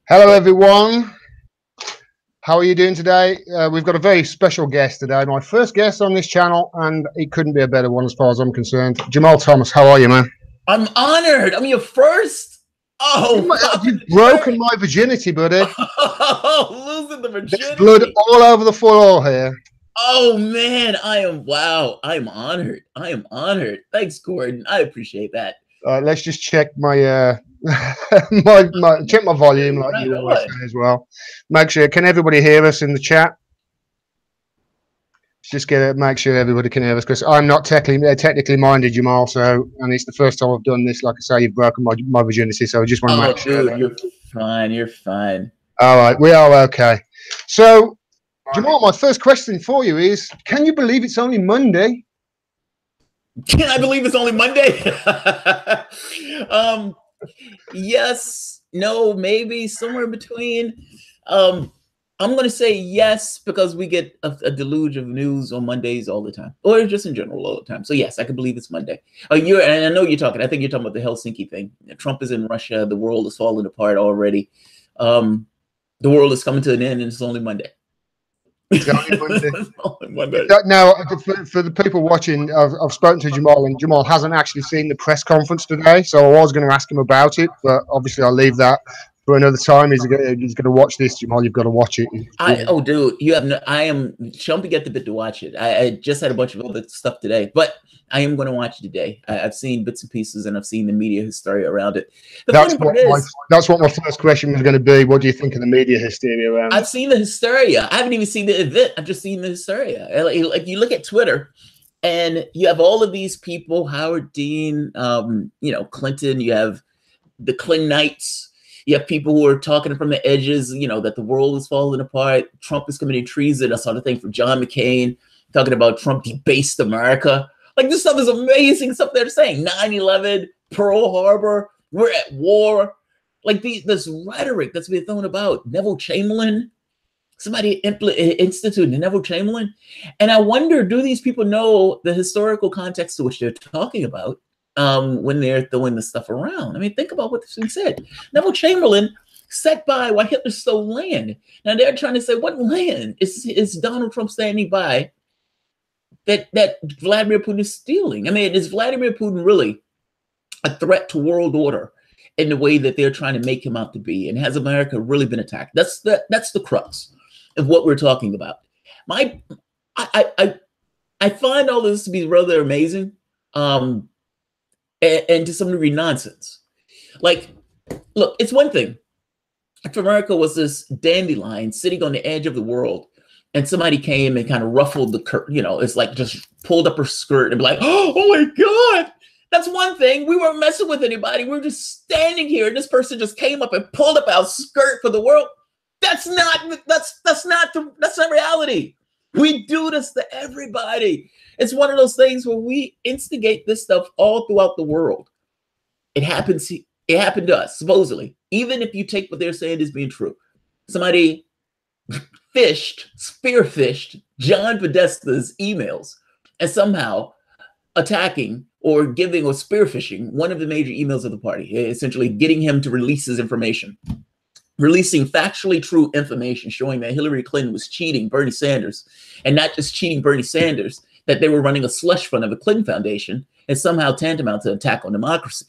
Hello, everyone. How are you doing today? We've got a very special guest today. My first guest on this channel, and it couldn't be a better one as far as I'm concerned. Jamarl Thomas, how are you, man? I'm honored. I'm your first. Oh, you've broken my virginity, buddy. Oh, losing the virginity. There's blood all over the floor here. Oh man, wow. I am honored. I am honored. Thanks, Gordon. I appreciate that. Let's just check my check my volume like you always say as well. Make sure, can everybody hear us in the chat? Just make sure everybody can hear us, because I'm not technically minded, Jamal. So, and it's the first time I've done this. Like I say, you've broken my virginity, so I just want to make sure. Dude, you're fine. You're fine. All right, we are okay. So, Jamal, my first question for you is: can you believe it's only Monday? Can I believe it's only Monday? Yes, no, maybe somewhere in between. I'm going to say yes, because we get a deluge of news on Mondays all the time, or just in general all the time. So yes, I can believe it's Monday. And I know you're talking. I think you're talking about the Helsinki thing. Trump is in Russia. The world is falling apart already. The world is coming to an end, and it's only Monday. Monday. Now, for the people watching, I've spoken to Jamal, and Jamal hasn't actually seen the press conference today. So I was going to ask him about it, but obviously I'll leave that for another time. He's going to watch this, Jamal. You've got to watch it. Oh, dude, you have no. I am chomping at the bit to watch it. I just had a bunch of other stuff today, but I am going to watch it today. I've seen bits and pieces, and I've seen the media hysteria around it. That's what my first question was going to be. What do you think of the media hysteria around it? I've seen the hysteria. I haven't even seen the event. I've just seen the hysteria. Like you look at Twitter, and you have all of these people: Howard Dean, Clinton. You have the Clintonites. You have people who are talking from the edges, that the world is falling apart. Trump is committing treason. I saw the thing from John McCain talking about Trump debased America. Like, this stuff is amazing stuff they're saying. 9/11, Pearl Harbor, we're at war. Like this rhetoric that's been thrown about. Neville Chamberlain, somebody instituted Neville Chamberlain. And I wonder, do these people know the historical context to which they're talking about? When they're throwing this stuff around. I mean, think about what's being said. Neville Chamberlain sat by while Hitler stole land. Now they're trying to say, what land is Donald Trump standing by that Vladimir Putin is stealing? I mean, is Vladimir Putin really a threat to world order in the way that they're trying to make him out to be? And has America really been attacked? That's the crux of what we're talking about. I find all this to be rather amazing. And to some degree nonsense. Like, look, it's one thing if America was this dandelion sitting on the edge of the world, and somebody came and kind of ruffled the curtain, it's like just pulled up her skirt and be like, oh my God, that's one thing. We weren't messing with anybody. We were just standing here, and this person just came up and pulled up our skirt for the world. That's not reality. We do this to everybody. It's one of those things where we instigate this stuff all throughout the world. It happened to us, supposedly. Even if you take what they're saying as being true. Somebody spearfished John Podesta's emails, and somehow attacking or giving or spearfishing one of the major emails of the party, essentially getting him to release his information. Releasing factually true information showing that Hillary Clinton was cheating Bernie Sanders, and not just cheating Bernie Sanders, that they were running a slush fund of the Clinton Foundation, is somehow tantamount to an attack on democracy.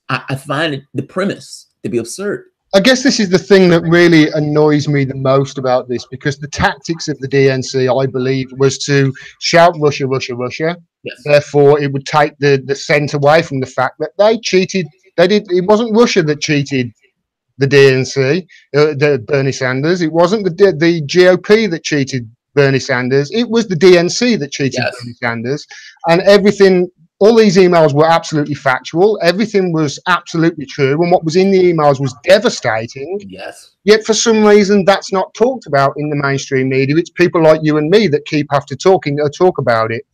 I find the premise to be absurd. I guess this is the thing that really annoys me the most about this, because the tactics of the DNC, I believe, was to shout Russia, Russia, Russia. Yes. Therefore, it would take the scent away from the fact that they cheated. It wasn't Russia that cheated the DNC, the Bernie Sanders. It wasn't the GOP that cheated Bernie Sanders. It was the DNC that cheated Bernie Sanders. And everything, all these emails were absolutely factual. Everything was absolutely true. And what was in the emails was devastating. Yes. Yet for some reason, that's not talked about in the mainstream media. It's people like you and me that keep have to talk about it.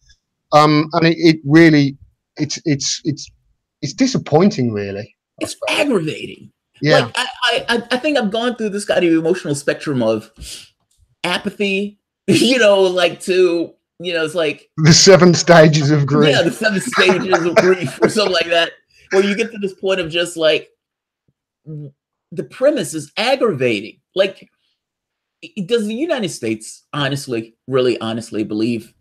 And it really, it's disappointing, really. It's aggravating. Yeah. Like, I think I've gone through this kind of emotional spectrum of apathy, it's like the 7 stages of grief. Yeah, the 7 stages of grief or something like that, where you get to this point of just like, the premise is aggravating. Like, does the United States honestly, really honestly believe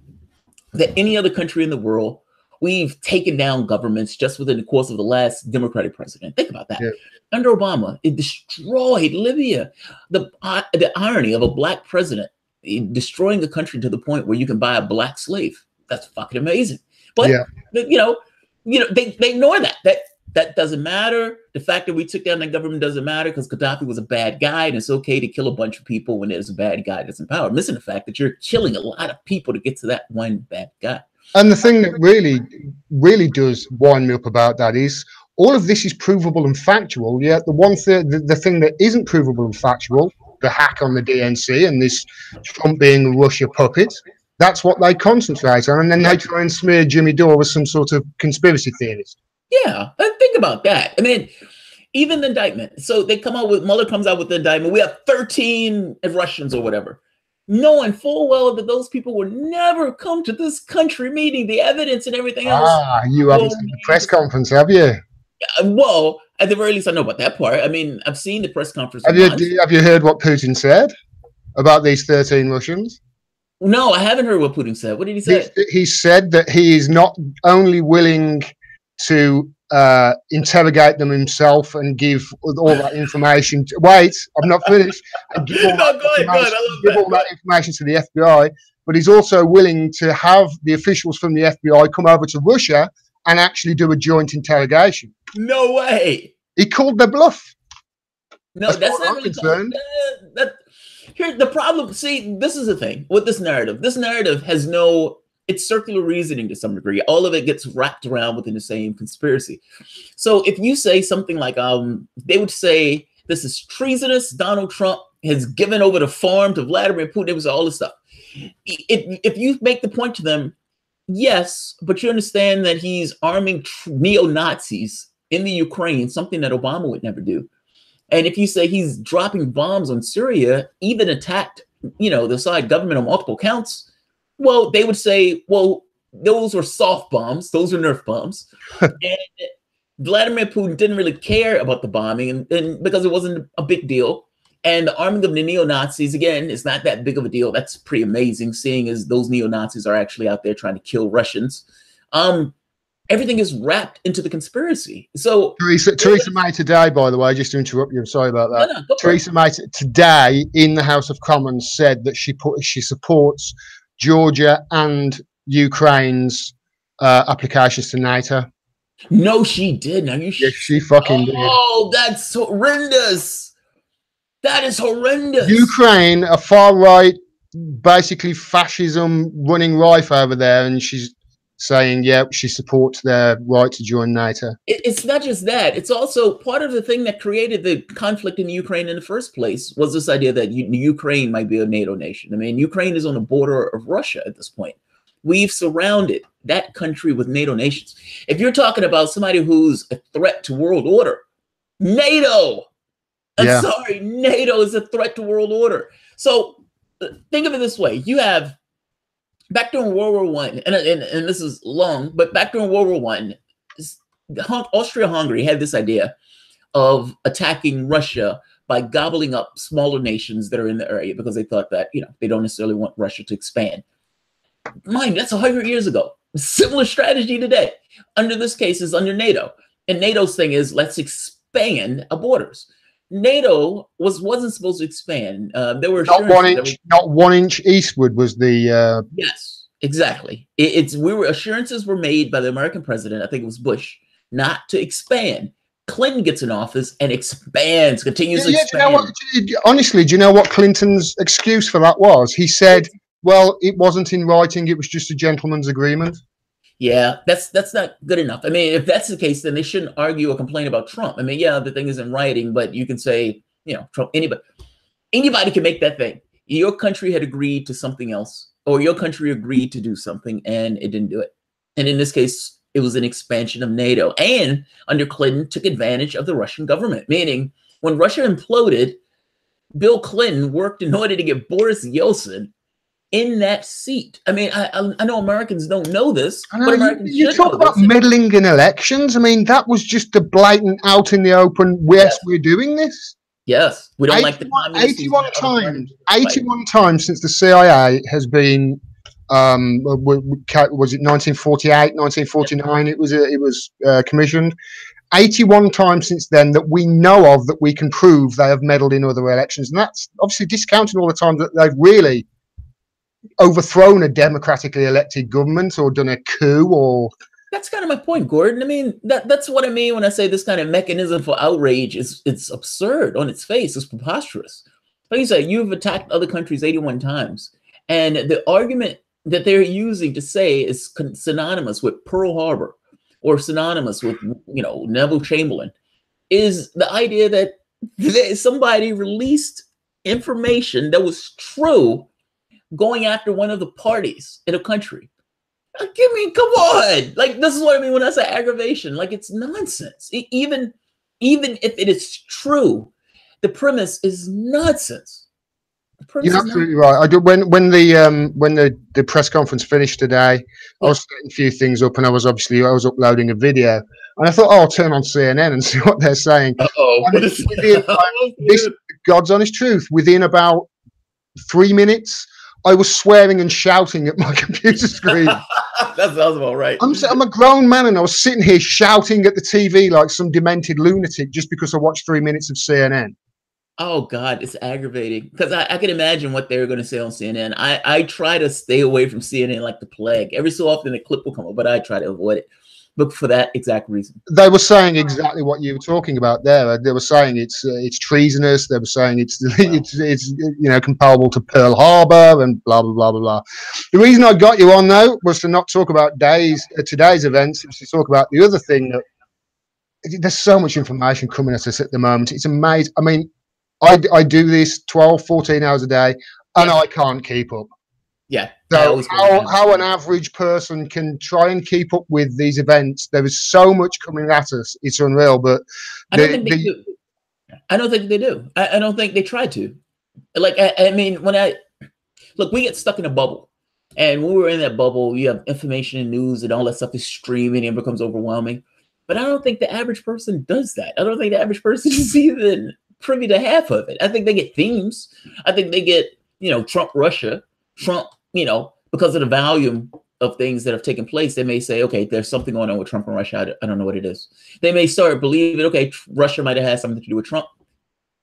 that any other country in the world, we've taken down governments just within the course of the last Democratic president? Think about that. Yeah. Under Obama, it destroyed Libya. The irony of a black president destroying the country to the point where you can buy a black slave. That's fucking amazing. But Yeah. they ignore that. That doesn't matter. The fact that we took down that government doesn't matter because Gaddafi was a bad guy, and it's okay to kill a bunch of people when there's a bad guy that's in power. Missing the fact that you're killing a lot of people to get to that one bad guy. And the thing that really does wind me up about that is all of this is provable and factual. Yet the thing that isn't provable and factual, the hack on the DNC and this Trump being a Russia puppet, that's what they concentrate on, and then they try and smear Jimmy Dore as some sort of conspiracy theorist. Yeah, think about that. I mean, even the indictment. So Mueller comes out with the indictment. We have 13 Russians or whatever, knowing full well that those people will never come to this country meeting, the evidence and everything else. You haven't seen the press conference, have you? Well, at the very least, I know about that part. I mean, I've seen the press conference. Have you heard what Putin said about these 13 Russians? No, I haven't heard what Putin said. What did he say? He said that he is not only willing to interrogate them himself and give all that information. Wait, I'm not finished. And give all that information to the FBI, but he's also willing to have the officials from the FBI come over to Russia and actually do a joint interrogation. No way. He called their bluff. No, that's not really concerned. Here's the problem. See, this is the thing with this narrative. This narrative has it's circular reasoning to some degree. All of it gets wrapped around within the same conspiracy. So if you say something like, they would say this is treasonous, Donald Trump has given over the farm to Vladimir Putin, it was all this stuff. If you make the point to them, yes, but you understand that he's arming neo-Nazis in the Ukraine, something that Obama would never do. And if you say he's dropping bombs on Syria, even attacked, the Assad government on multiple counts, well, they would say, well, those were soft bombs. Those are Nerf bombs. And Vladimir Putin didn't really care about the bombing and because it wasn't a big deal. And the arming of the neo-Nazis, again, is not that big of a deal. That's pretty amazing, seeing as those neo-Nazis are actually out there trying to kill Russians. Everything is wrapped into the conspiracy. So Theresa May today, by the way, just to interrupt you, I'm sorry about that. No, Theresa May today in the House of Commons said that she supports Georgia and Ukraine's applications to NATO. No, she did. Now yes, she fucking did. Oh, that's horrendous. That is horrendous. Ukraine, a far right, basically fascism running rife over there, and she's saying, yeah, she supports their right to join NATO. It's not just that. It's also part of the thing that created the conflict in Ukraine in the first place was this idea that Ukraine might be a NATO nation. I mean, Ukraine is on the border of Russia at this point. We've surrounded that country with NATO nations. If you're talking about somebody who's a threat to world order, NATO. I'm sorry, NATO is a threat to world order. So think of it this way. You have back during World War I, and this is long, but back during World War I, Austria-Hungary had this idea of attacking Russia by gobbling up smaller nations that are in the area because they thought that, they don't necessarily want Russia to expand. Mind, that's 100 years ago. Similar strategy today. Under this case is under NATO. And NATO's thing is, let's expand our borders. NATO wasn't supposed to expand. There were not 1 inch, not 1 inch eastward was the. Yes, exactly. Assurances were made by the American president. I think it was Bush, not to expand. Clinton gets in office and expands, continues to expand. Honestly, do you know what Clinton's excuse for that was? He said, "Well, it wasn't in writing; it was just a gentleman's agreement." Yeah, that's not good enough. I mean, if that's the case, then they shouldn't argue or complain about Trump. I mean, yeah, the thing is in writing, but you can say, Trump, anybody can make that thing. Your country had agreed to something else, or your country agreed to do something, and it didn't do it. And in this case, it was an expansion of NATO. And under Clinton, took advantage of the Russian government, meaning when Russia imploded, Bill Clinton worked in order to get Boris Yeltsin in that seat. I mean, I know Americans don't know this, but Americans you talk about meddling in elections. I mean, that was just a blatant out in the open, yes, we're doing this. Yes, we don't like the communists. 81 times since the CIA has been, was it 1948, 1949? It was commissioned. 81 times since then that we know of that we can prove they have meddled in other elections, and that's obviously discounting all the time that they've really overthrown a democratically elected government or done a coup. Or that's kind of my point, Gordon. I mean, that's what I mean when I say this kind of mechanism for outrage it's absurd on its face. It's preposterous. Like you said, you've attacked other countries 81 times, and the argument that they're using to say is synonymous with Pearl Harbor or synonymous with, you know, Neville Chamberlain, is the idea that somebody released information that was true going after one of the parties in a country. I mean, come on. Like, this is what I mean when I say aggravation. Like, it's nonsense. Even if it is true, the premise is nonsense. You're absolutely right. I do. When the press conference finished today, I was setting a few things up, and I was uploading a video, and I thought, oh, I'll turn on CNN and see what they're saying. This God's honest truth. Within about 3 minutes, I was swearing and shouting at my computer screen. That sounds about right. I'm a grown man, and I was sitting here shouting at the TV like some demented lunatic just because I watched 3 minutes of CNN. Oh God, it's aggravating because I can imagine what they were going to say on CNN. I try to stay away from CNN like the plague. Every so often a clip will come up, but I try to avoid it. But for that exact reason, they were saying exactly what you were talking about there. They were saying it's treasonous. They were saying it's you know, comparable to Pearl Harbor and blah blah blah blah blah. The reason I got you on though was to not talk about today's events. It was to talk about the other thing that there's so much information coming at us at the moment. It's amazing. I mean, I do this 12, 14 hours a day, and I can't keep up. Yeah. So how an average person can try and keep up with these events? There is so much coming at us. It's unreal. But I don't think they do. I don't think they do. I don't think they try to. Like, I mean, look, we get stuck in a bubble. And when we're in that bubble, you have information and news and all that stuff is streaming and becomes overwhelming. But I don't think the average person does that. I don't think the average person is even privy to half of it. I think they get themes. I think they get, you know, Trump, Russia, Trump, you know, because of the volume of things that have taken place, they may say, okay, there's something going on with Trump and Russia. I don't know what it is. They may start believing, okay, Russia might have had something to do with Trump.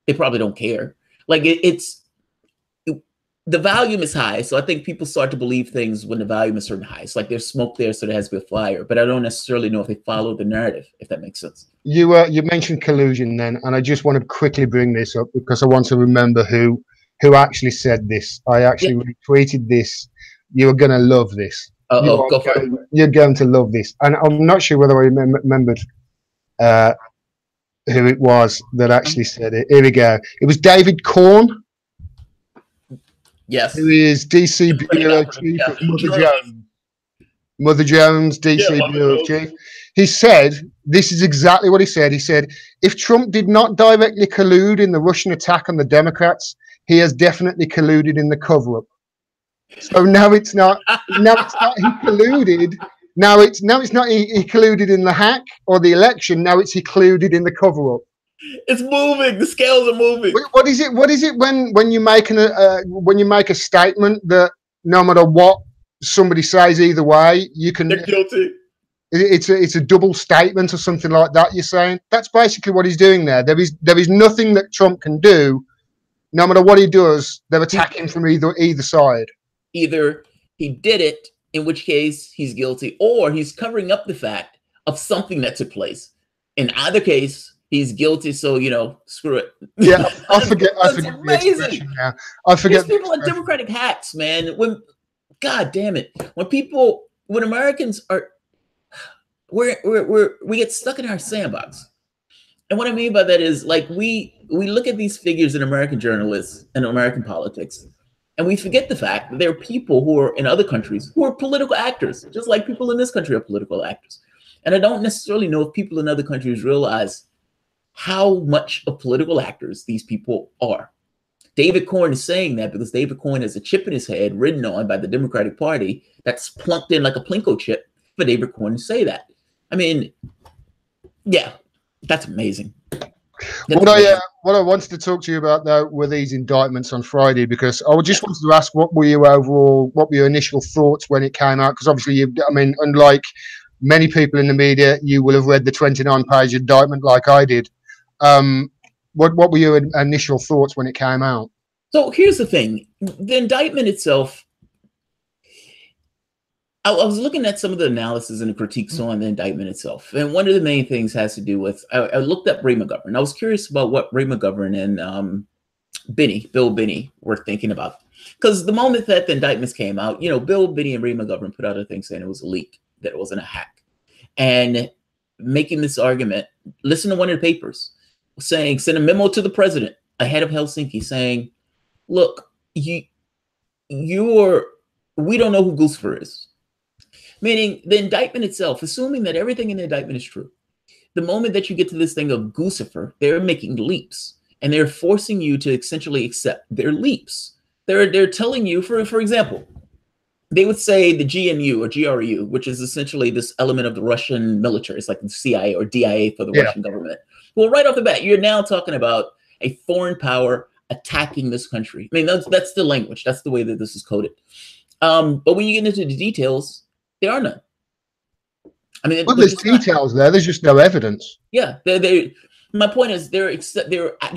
They probably don't care. Like the volume is high. So I think people start to believe things when the volume is certain high. It's like there's smoke there, so there has to be a fire. But I don't necessarily know if they follow the narrative, if that makes sense. You mentioned collusion then, and I just want to quickly bring this up because I want to remember who actually said this. I actually retweeted this. You're going to love this. Go for it. You're going to love this. And I'm not sure whether I remembered who it was that actually said it. Here we go. It was David Corn. Yes. Who is DC Bureau Chief of Mother Jones, DC Bureau Chief. He said, this is exactly what he said. He said, if Trump did not directly collude in the Russian attack on the Democrats, he has definitely colluded in the cover-up. So now it's not he colluded. Now it's not he colluded in the hack or the election. Now it's he colluded in the cover-up. It's moving. The scales are moving. What is it? What is it when you make a statement that no matter what somebody says, either way, you can. They're guilty. It's a double statement or something like that. You're saying that's basically what he's doing there. There is nothing that Trump can do. No matter what he does, they're attacking from either side. Either he did it, in which case he's guilty, or he's covering up the fact of something that took place. In either case, he's guilty. So, you know, screw it. Yeah, I forget. Amazing. Now. I forget. These people are Democratic hacks, man. God damn it, when Americans are, we get stuck in our sandbox. And what I mean by that is, like, we look at these figures in American journalists and American politics, and we forget the fact that there are people who are in other countries who are political actors, just like people in this country are political actors. And I don't necessarily know if people in other countries realize how much of political actors these people are. David Corn is saying that because David Corn has a chip in his head written on by the Democratic Party that's plunked in like a Plinko chip for David Corn to say that. I mean, yeah, that's amazing. What I wanted to talk to you about though were these indictments on Friday, because I just wanted to ask what were your initial thoughts when it came out? Because obviously unlike many people in the media, you will have read the 29-page indictment like I did. What were your initial thoughts when it came out? So here's the thing: the indictment itself. I was looking at some of the analysis and the critiques on the indictment itself, and one of the main things has to do with I looked up Ray McGovern. I was curious about what Ray McGovern and Bill Binney were thinking about, because the moment that the indictments came out, Bill Binney and Ray McGovern put out a thing saying it was a leak, that it wasn't a hack, and making this argument. Listen to one of the papers saying, send a memo to the president ahead of Helsinki saying, look, we don't know who Guccifer is. Meaning the indictment itself, assuming that everything in the indictment is true, the moment that you get to this thing of Guccifer, they're making leaps, and they're forcing you to essentially accept their leaps. They're telling you, for example, they would say the GNU or GRU, which is essentially this element of the Russian military. It's like the CIA or DIA for the Russian government. Well, right off the bat, you're now talking about a foreign power attacking this country. I mean, that's the language. That's the way that this is coded. But when you get into the details, there are none. I mean, there's details there. There's just no evidence. Yeah, my point is they're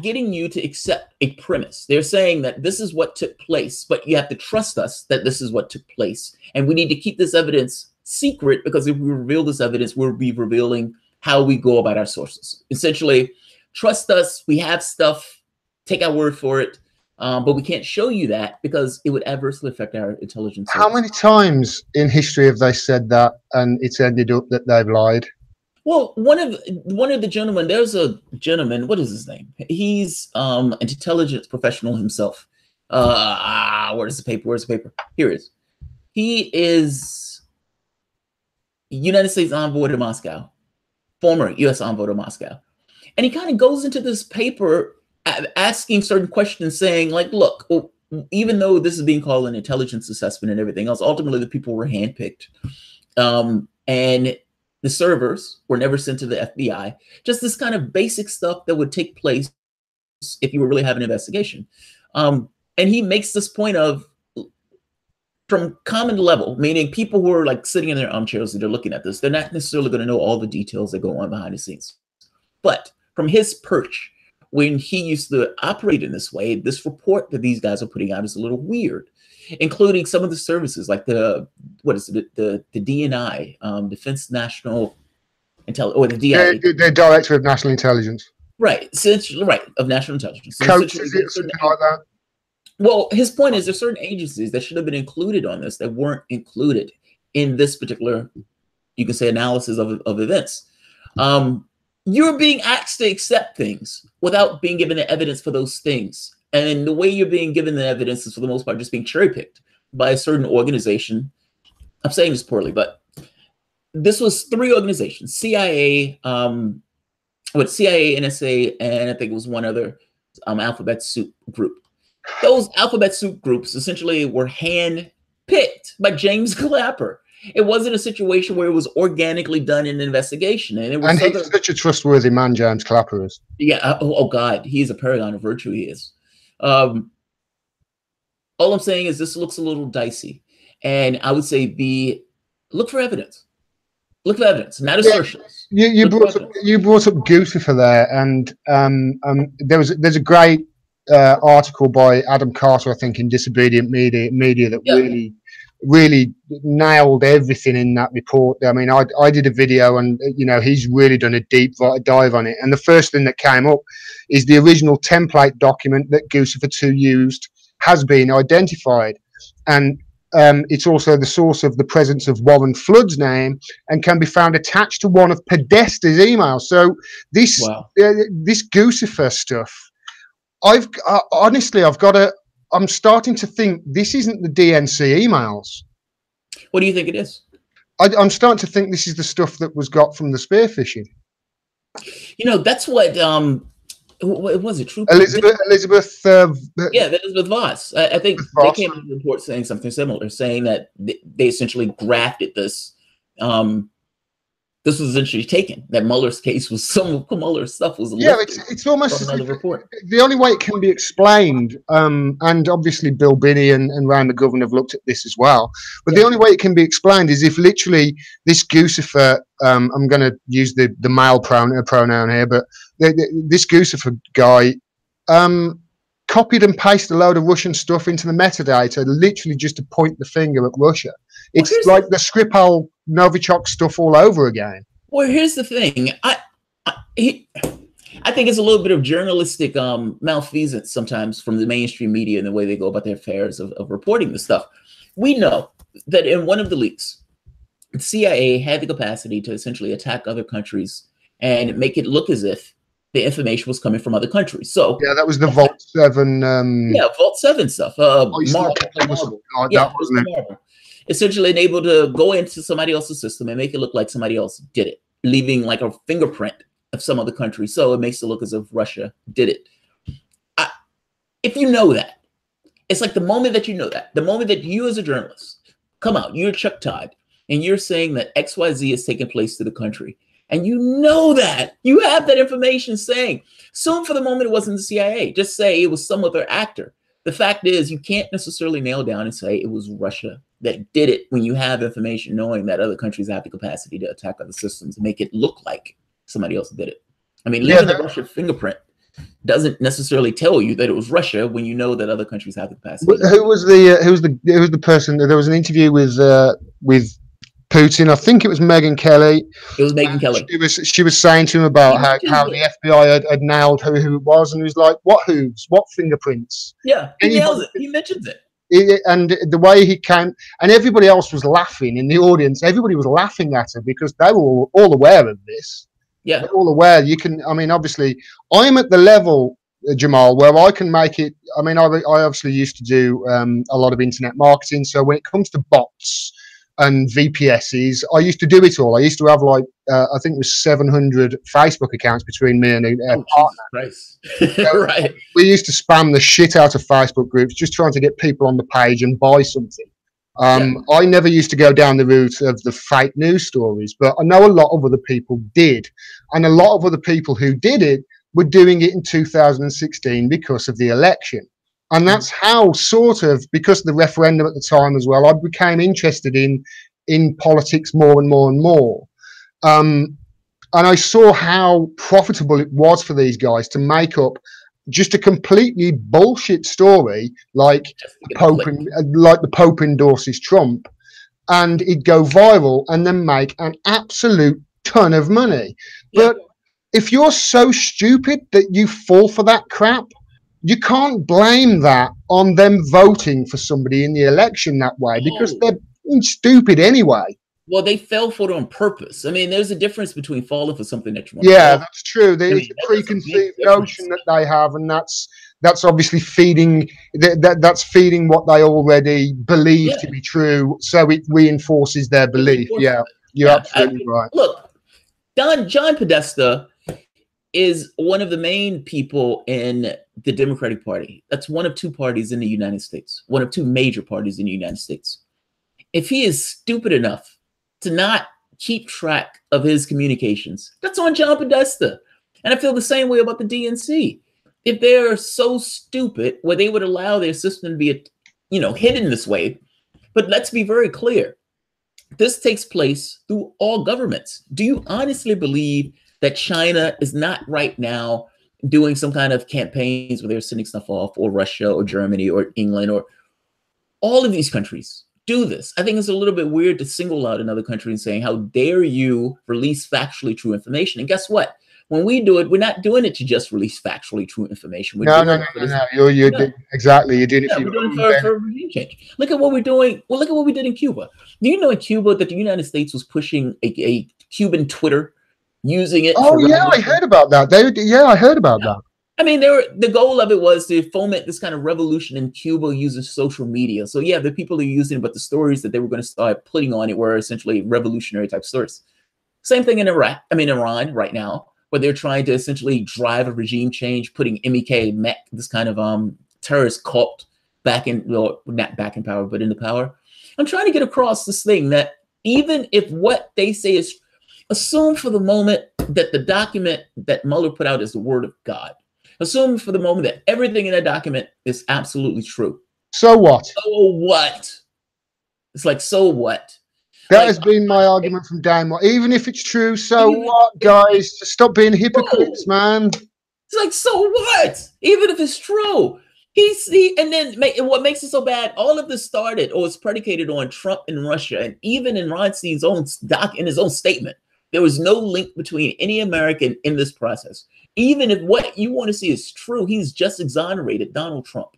getting you to accept a premise. They're saying that this is what took place, but you have to trust us that this is what took place, and we need to keep this evidence secret, because if we reveal this evidence, we'll be revealing how we go about our sources. Essentially, trust us. We have stuff. Take our word for it. But we can't show you that because it would adversely affect our intelligence. How many times in history have they said that, and it's ended up that they've lied? Well, one of the gentlemen, there's a gentleman. What is his name? He's an intelligence professional himself. Where's the paper? Where's the paper? Here it is. He is United States envoy to Moscow, former U.S. envoy to Moscow, and he kind of goes into this paper asking certain questions, saying like, look, even though this is being called an intelligence assessment and everything else, ultimately the people were handpicked. And the servers were never sent to the FBI. Just this kind of basic stuff that would take place if you were really having an investigation. And he makes this point of, from common level, meaning people who are like sitting in their armchairs and they're looking at this, they're not necessarily going to know all the details that go on behind the scenes. But from his perch, when he used to operate in this way, this report that these guys are putting out is a little weird, including some of the services like the DNI, Defense National Intelligence, or the DIA. The Director of National Intelligence. Right, of National Intelligence. So something like that. Well, his point is there's certain agencies that should have been included on this that weren't included in this particular, you can say, analysis of events. You're being asked to accept things without being given the evidence for those things. And the way you're being given the evidence is, for the most part, just being cherry-picked by a certain organization. I'm saying this poorly, but this was 3 organizations: CIA, CIA, NSA, and I think it was one other alphabet soup group. Those alphabet soup groups essentially were hand-picked by James Clapper. It wasn't a situation where it was organically done in an investigation. And he's such a trustworthy man, James Clapper is. Yeah. Oh God, he's a paragon of virtue. He is. All I'm saying is this looks a little dicey. And I would say look for evidence. Look for evidence, not assertions. You brought up Guccifer there, and there's a great article by Adam Carter, I think, in Disobedient Media that really nailed everything in that report. I mean, I did a video, and he's really done a deep dive on it. And the first thing that came up is the original template document that Guccifer 2 used has been identified, and it's also the source of the presence of Warren Flood's name and can be found attached to one of Podesta's emails. So this Guccifer stuff, I'm starting to think this isn't the DNC emails. What do you think it is? I'm starting to think this is the stuff that was got from the spear phishing. That's what was it? True. Elizabeth. Elizabeth Voss. I think they came in a report saying something similar, saying that they essentially grafted this this was essentially taken. That Mueller's case was some Mueller's stuff was it's almost from another report. The only way it can be explained, and obviously Bill Binney and Ryan McGovern have looked at this as well. But the only way it can be explained is if literally this Guccifer, I'm going to use the male pronoun here, but this Guccifer guy copied and pasted a load of Russian stuff into the metadata, literally just to point the finger at Russia. It's like the Skripal Novichok stuff all over again. Well, here's the thing. I think it's a little bit of journalistic malfeasance sometimes from the mainstream media and the way they go about their affairs of reporting this stuff. We know that in one of the leaks, the CIA had the capacity to essentially attack other countries and make it look as if the information was coming from other countries. So yeah, that was the Vault 7. Vault 7 stuff. Marvel. Essentially able to go into somebody else's system and make it look like somebody else did it, leaving like a fingerprint of some other country. So it makes it look as if Russia did it. If you know that, it's like the moment that you know that, the moment that you as a journalist come out, you're Chuck Todd, and you're saying that XYZ is taking place to the country, and you know that, you have that information saying, assume for the moment it wasn't the CIA, just say it was some other actor. The fact is, you can't necessarily nail down and say it was Russia that did it when you have information knowing that other countries have the capacity to attack other systems and make it look like somebody else did it. I mean, leaving the Russia fingerprint doesn't necessarily tell you that it was Russia when you know that other countries have the capacity. Who was the person? There was an interview with Putin. I think it was Megyn Kelly. It was Megyn Kelly. She was saying to him about how the FBI had nailed who it was, and he was like, "What who's? What fingerprints?" Yeah, he nails it. He mentions it. And the way he came, and everybody else was laughing in the audience. Everybody was laughing at her because they were all aware of this. Yeah, they're all aware. You can. I mean, obviously, I'm at the level, Jamal, where I can make it. I mean, I obviously used to do a lot of internet marketing. So when it comes to bots and VPSs, I used to do it all. I used to have like I think it was 700 Facebook accounts between me and a partner. Nice. Right. We used to spam the shit out of Facebook groups, just trying to get people on the page and buy something. I never used to go down the route of the fake news stories, but I know a lot of other people did, and a lot of other people who did it were doing it in 2016 because of the election. And that's how, sort of, because of the referendum at the time as well, I became interested in politics more and more and more. And I saw how profitable it was for these guys to make up just a completely bullshit story like the Pope endorses Trump, and it'd go viral and then make an absolute ton of money. But if you're so stupid that you fall for that crap, you can't blame that on them voting for somebody in the election that way, because they're stupid anyway. Well, they fell for it on purpose. I mean, there's a difference between falling for something that you want. Yeah, that's true. There's a preconceived notion that they have, and that's obviously feeding that's feeding what they already believe to be true. So it reinforces their belief. Yeah, you're absolutely right. Look, John Podesta is one of the main people in the Democratic Party. That's one of two parties in the United States, one of two major parties in the United States. If he is stupid enough to not keep track of his communications, that's on John Podesta. And I feel the same way about the DNC. If they're so stupid where they would allow their system to be, hidden this way. But let's be very clear. This takes place through all governments. Do you honestly believe that China is not right now doing some kind of campaigns where they're sending stuff off, or Russia or Germany or England or all of these countries do this? I think it's a little bit weird to single out another country and saying, how dare you release factually true information? And guess what? When we do it, we're not doing it to just release factually true information. No. Exactly. You're doing it for regime change. Look at what we're doing. Well, look at what we did in Cuba. Do you know in Cuba that the United States was pushing a Cuban Twitter, using it? Oh, yeah, I heard about that. I heard about that. I mean, the goal of it was to foment this kind of revolution in Cuba using social media. So yeah, the people are using it, but the stories that they were going to start putting on it were essentially revolutionary type stories. Same thing in Iran right now, where they're trying to essentially drive a regime change, putting MEK, this kind of terrorist cult not back in power, but into power. I'm trying to get across this thing that even if what they say is, assume for the moment that the document that Mueller put out is the word of God. Assume for the moment that everything in that document is absolutely true. So what? So what? It's like, so what? That like, has been my argument from day one. Even if it's true, so what, guys? Just stop being hypocrites, man. It's like, so what? Even if it's true. And then what makes it so bad, all of this started or was predicated on Trump and Russia. And even in Reinstein's own in his own statement, there was no link between any American in this process. Even if what you want to see is true, he's just exonerated Donald Trump.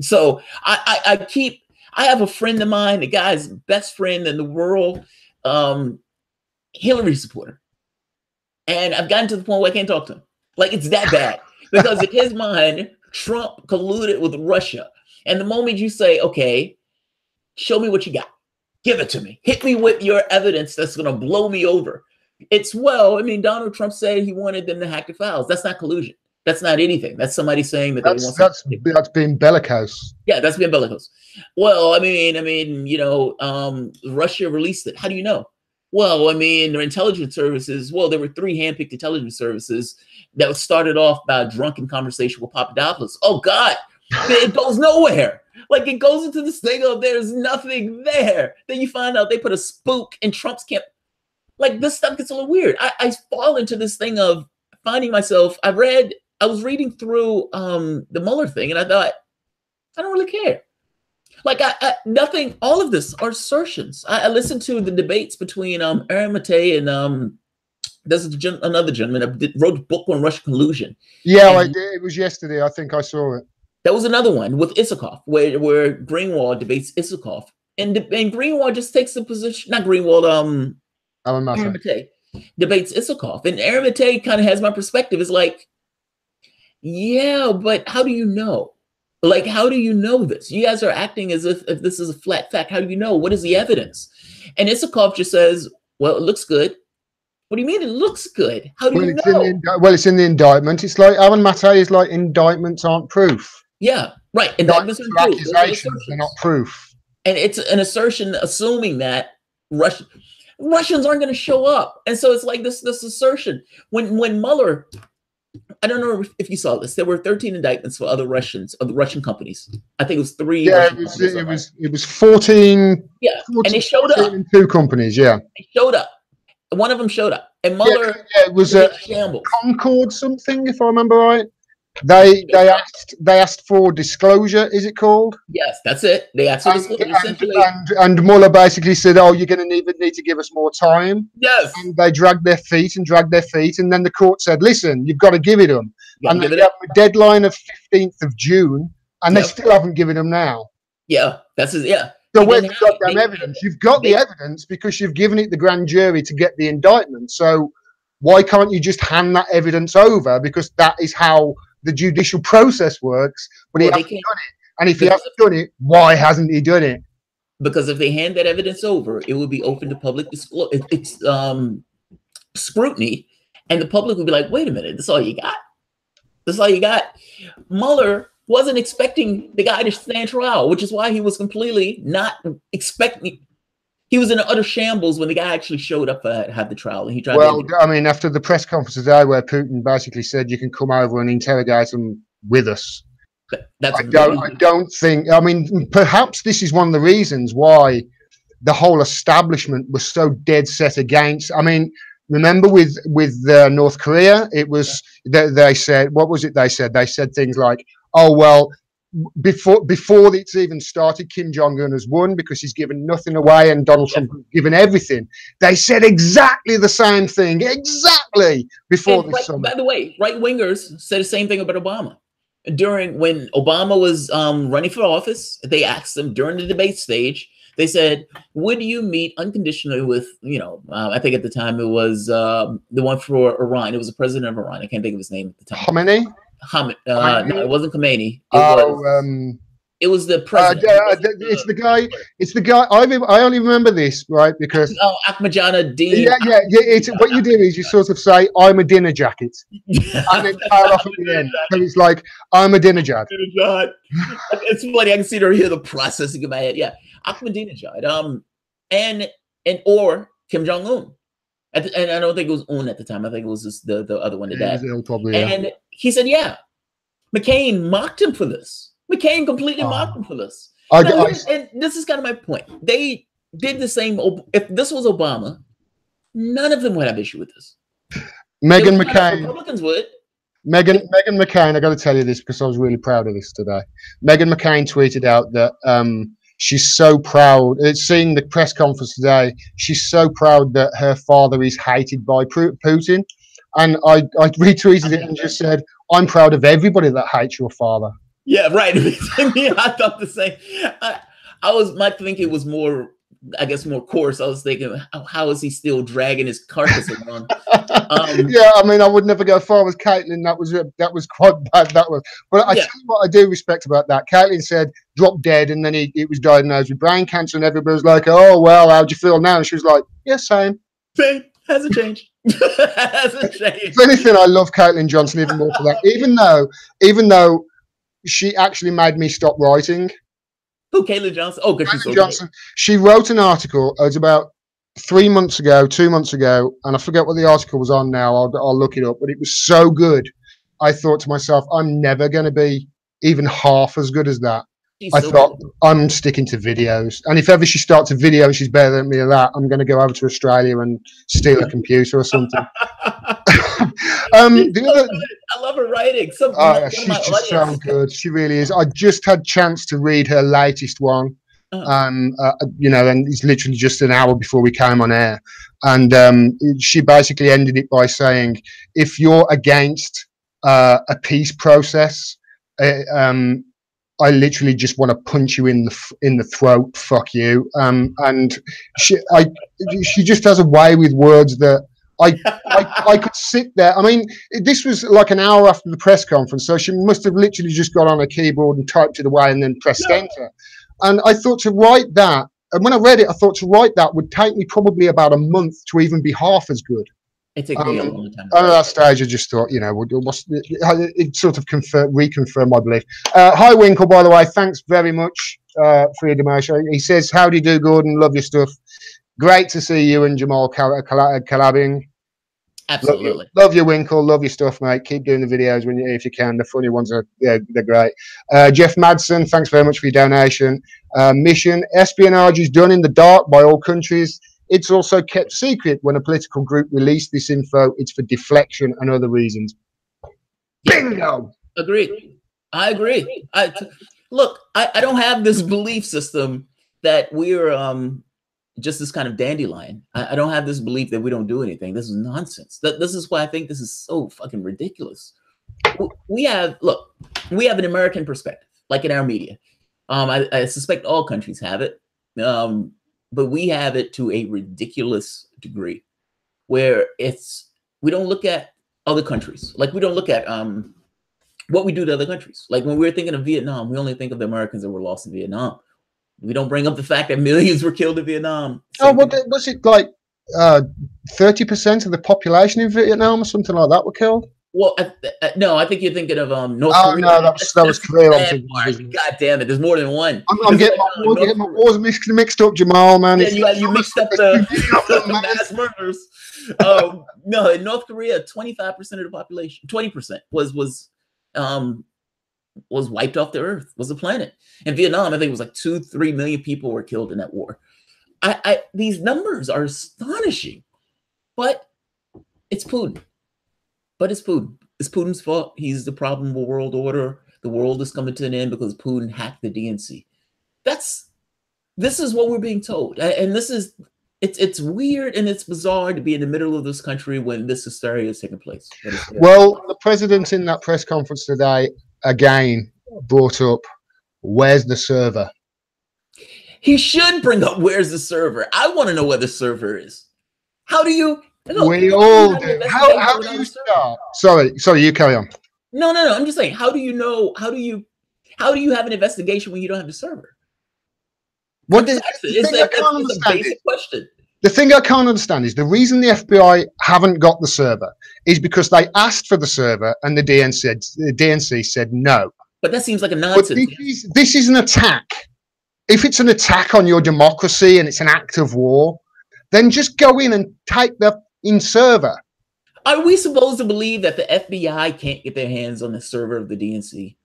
So I have a friend of mine, the guy's best friend in the world, Hillary supporter. And I've gotten to the point where I can't talk to him. Like, it's that bad. Because in his mind, Trump colluded with Russia. And the moment you say, okay, show me what you got. Give it to me. Hit me with your evidence that's going to blow me over. Donald Trump said he wanted them to hack the files. That's not collusion. That's not anything. That's somebody saying that that's being bellicose. Yeah, that's being bellicose. Well, Russia released it. How do you know? Well, their intelligence services. Well, there were 3 handpicked intelligence services that started off by a drunken conversation with Papadopoulos. Oh God, it goes nowhere. Like, it goes into this thing of there's nothing there. Then you find out they put a spook in Trump's camp. Like, this stuff gets a little weird. I fall into this thing of finding myself. I was reading through the Mueller thing, and I thought, I don't really care. Like, nothing. All of this are assertions. I listened to the debates between Aaron Matei and there's another gentleman that wrote a book on Russian collusion. Yeah, I did. It was yesterday. I think I saw it. That was another one with Isikoff, where Greenwald debates Isikoff, and Greenwald just takes the position. Not Greenwald. Aaron Matei debates Isikoff, and Aaron Matei kind of has my perspective. It's like, yeah, but how do you know? Like, how do you know this? You guys are acting as if this is a flat fact. How do you know? What is the evidence? And Isikoff just says, well, it looks good. What do you mean it looks good? How do you know? It's in the indictment. It's like Aaron Matei is like, indictments aren't proof. Yeah, right. Indictments are accusations, they're not proof. And it's an assertion assuming that Russians aren't going to show up. And so it's like this assertion. When Mueller, I don't know if you saw this, there were 13 indictments for other Russian companies. I think it was 3. Yeah, it was 14. Yeah, 14, and they showed up. 2 companies, yeah. They showed up. One of them showed up. And Mueller it was a shambles. Concord something, if I remember right. They asked for disclosure, is it called? Yes, that's it. They asked for disclosure. And Mueller basically said, oh, you're going to need to give us more time. Yes. And they dragged their feet. And then the court said, listen, you've got to give it them. And they have a deadline of 15th of June, and they still haven't given them now. Yeah, that's it. Yeah. So where's the goddamn evidence? You've got the evidence because you've given it the grand jury to get the indictment. So why can't you just hand that evidence over? Because that is how the judicial process works. But he hasn't done it. And if he hasn't done it, why hasn't he done it? Because if they hand that evidence over, it would be open to public scrutiny, and the public would be like, wait a minute, this is all you got? This is all you got? Mueller wasn't expecting the guy to stand trial, which is why he was completely not expecting. He was in an utter shambles when the guy actually showed up to have the trial. And he tried. Well, after the press conference today, where Putin basically said, "You can come over and interrogate him with us." I don't think. Perhaps this is one of the reasons why the whole establishment was so dead set against. Remember with North Korea, it was they said, what was it they said? They said things like, oh, well, before it's even started, Kim Jong-un has won because he's given nothing away and Donald Trump has given everything. They said exactly the same thing, before this summit. By the way, right-wingers said the same thing about Obama. When Obama was running for office, they asked him during the debate stage, they said, would you meet unconditionally with, I think at the time it was the one for Iran. It was the president of Iran. I can't think of his name at the time. Khomeini? No, it wasn't Khomeini. It was the president. It's the guy. I only remember this, right? Because Ahmadinejad. Yeah. It's what you do is you sort of say, "I'm a dinner jacket," and then tail off at the end. So it's like, "I'm a dinner jacket." It's funny. I can see or hear the processing in my head. Yeah, Ahmadinejad. And or Kim Jong-un. And I don't think it was Un at the time. I think it was just the other one, the dad. Probably, yeah. And he said, yeah, McCain mocked him for this. McCain completely mocked him for this. And this is kind of my point. They did the same. If this was Obama, none of them would have issue with this. Meghan McCain. Republicans would. Meghan McCain, I got to tell you this because I was really proud of this today. Meghan McCain tweeted out that she's so proud. Seeing the press conference today, she's so proud that her father is hated by Putin. And I retweeted it and just said, I'm proud of everybody that hates your father. Yeah, right. I thought the same. My thinking was more, I guess, more coarse. I was thinking, how is he still dragging his carcass around? Yeah, I mean, I would never go far with Caitlin. That was quite bad. That was. But I tell you what I do respect about that. Caitlin said, "Drop dead," and then he was diagnosed with brain cancer, and everybody was like, "Oh well, how do you feel now?" And she was like, "Yeah, same. Same. Hasn't changed. Hasn't changed." If anything, I love Caitlin Johnson even more for that. Even though she actually made me stop writing. Who, Caitlin Johnson? Oh, because she's so Johnson. Great. She wrote an article. It was about 2 months ago, and I forget what the article was on now. I'll look it up, but it was so good. I thought to myself, I'm never going to be even half as good as that. I thought, I'm sticking to videos, and if ever she starts a video and she's better than me at that, I'm going to go over to Australia and steal a computer or something. I love her writing. She's just so good. She really is. I just had a chance to read her latest one. And it's literally just an hour before we came on air, and she basically ended it by saying, if you're against a peace process, I literally just want to punch you in the throat. Fuck you. And she just has a way with words that I could sit there. I mean, this was like an hour after the press conference, so she must have literally just got on a keyboard and typed it away and then pressed enter. And I thought to write that, and when I read it, I thought to write that would take me probably about a month to even be half as good. It took me a long time. At that stage, I just thought, it sort of reconfirmed my belief. Hi, Winkle, by the way. Thanks very much for your donation. He says, how do you do, Gordon? Love your stuff. Great to see you and Jamarl collabing. Absolutely. Love your Winkle. Love your stuff, mate. Keep doing the videos if you can. The funny ones they're great. Jeff Madsen, thanks very much for your donation. Mission, espionage is done in the dark by all countries. It's also kept secret when a political group released this info. It's for deflection and other reasons. Bingo. Agreed. I agree. Look, I don't have this belief system that we're just this kind of dandelion. I don't have this belief that we don't do anything. This is nonsense. This is why I think this is so fucking ridiculous. We have an American perspective, like in our media. I suspect all countries have it, but we have it to a ridiculous degree, where we don't look at other countries. Like we don't look at what we do to other countries. Like when we're thinking of Vietnam, we only think of the Americans that were lost in Vietnam. We don't bring up the fact that millions were killed in Vietnam. Was it like 30% of the population in Vietnam or something like that were killed? Well, no, I think you're thinking of North Korea. No, that was Korea. God damn it, there's more than one. I'm getting my wars mixed up, Jamal, man. Yeah, you mixed up the mass murders. No, in North Korea, 25% of the population, 20% was wiped off the earth, was the planet. In Vietnam, I think it was like 2-3 million people were killed in that war. These numbers are astonishing, but it's Putin. It's Putin's fault. He's the problem of the world order. The world is coming to an end because Putin hacked the DNC. This is what we're being told. And it's weird and it's bizarre to be in the middle of this country when this hysteria is taking place. Well, the president in that press conference today again brought up, where's the server? He should bring up where's the server. I want to know where the server is. How do you? We all do. How do you start? Sorry, you carry on. No. I'm just saying, how do you know? How do you have an investigation when you don't have the server? It's a basic question. The thing I can't understand is the reason the FBI haven't got the server is because they asked for the server and the DNC said no. But that seems like a nonsense. But this is an attack. If it's an attack on your democracy and it's an act of war, then just go in and take the Yeah. in server. Are we supposed to believe that the FBI can't get their hands on the server of the DNC?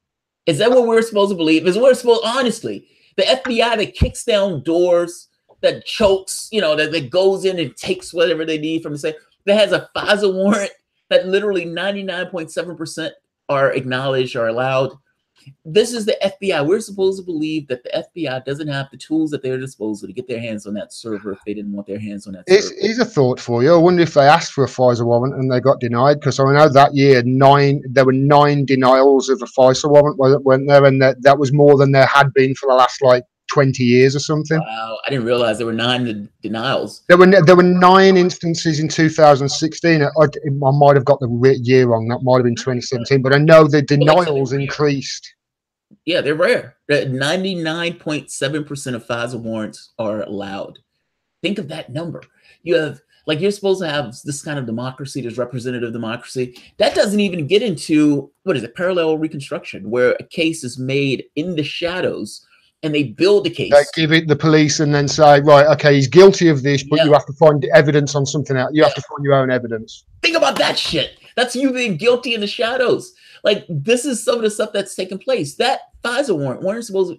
Is that what we're supposed to believe? Is we're supposed, honestly, the FBI that kicks down doors, that chokes, that goes in and takes whatever they need from the safe, that has a FISA warrant that literally 99.7% are acknowledged or allowed. This is the FBI. We're supposed to believe that the FBI doesn't have the tools at their disposal to get their hands on that server if they didn't want their hands on that server. Here's a thought for you. I wonder if they asked for a FISA warrant and they got denied, because I know that year there were 9 denials of a FISA warrant, weren't there? And that was more than there had been for the last 20 years or something. Wow, I didn't realize there were 9 denials. There were 9 instances in 2016. I might have got the year wrong. That might have been 2017, but I know the denials increased. Yeah, they're rare. 99.7% of FISA warrants are allowed. Think of that number. You're supposed to have this kind of democracy, this representative democracy. That doesn't even get into, parallel reconstruction, where a case is made in the shadows and they build the case. They give it the police and then say, right, okay, he's guilty of this, but you have to find evidence on something else. You have to find your own evidence. Think about that shit. That's you being guilty in the shadows. This is some of the stuff that's taking place. That FISA warrant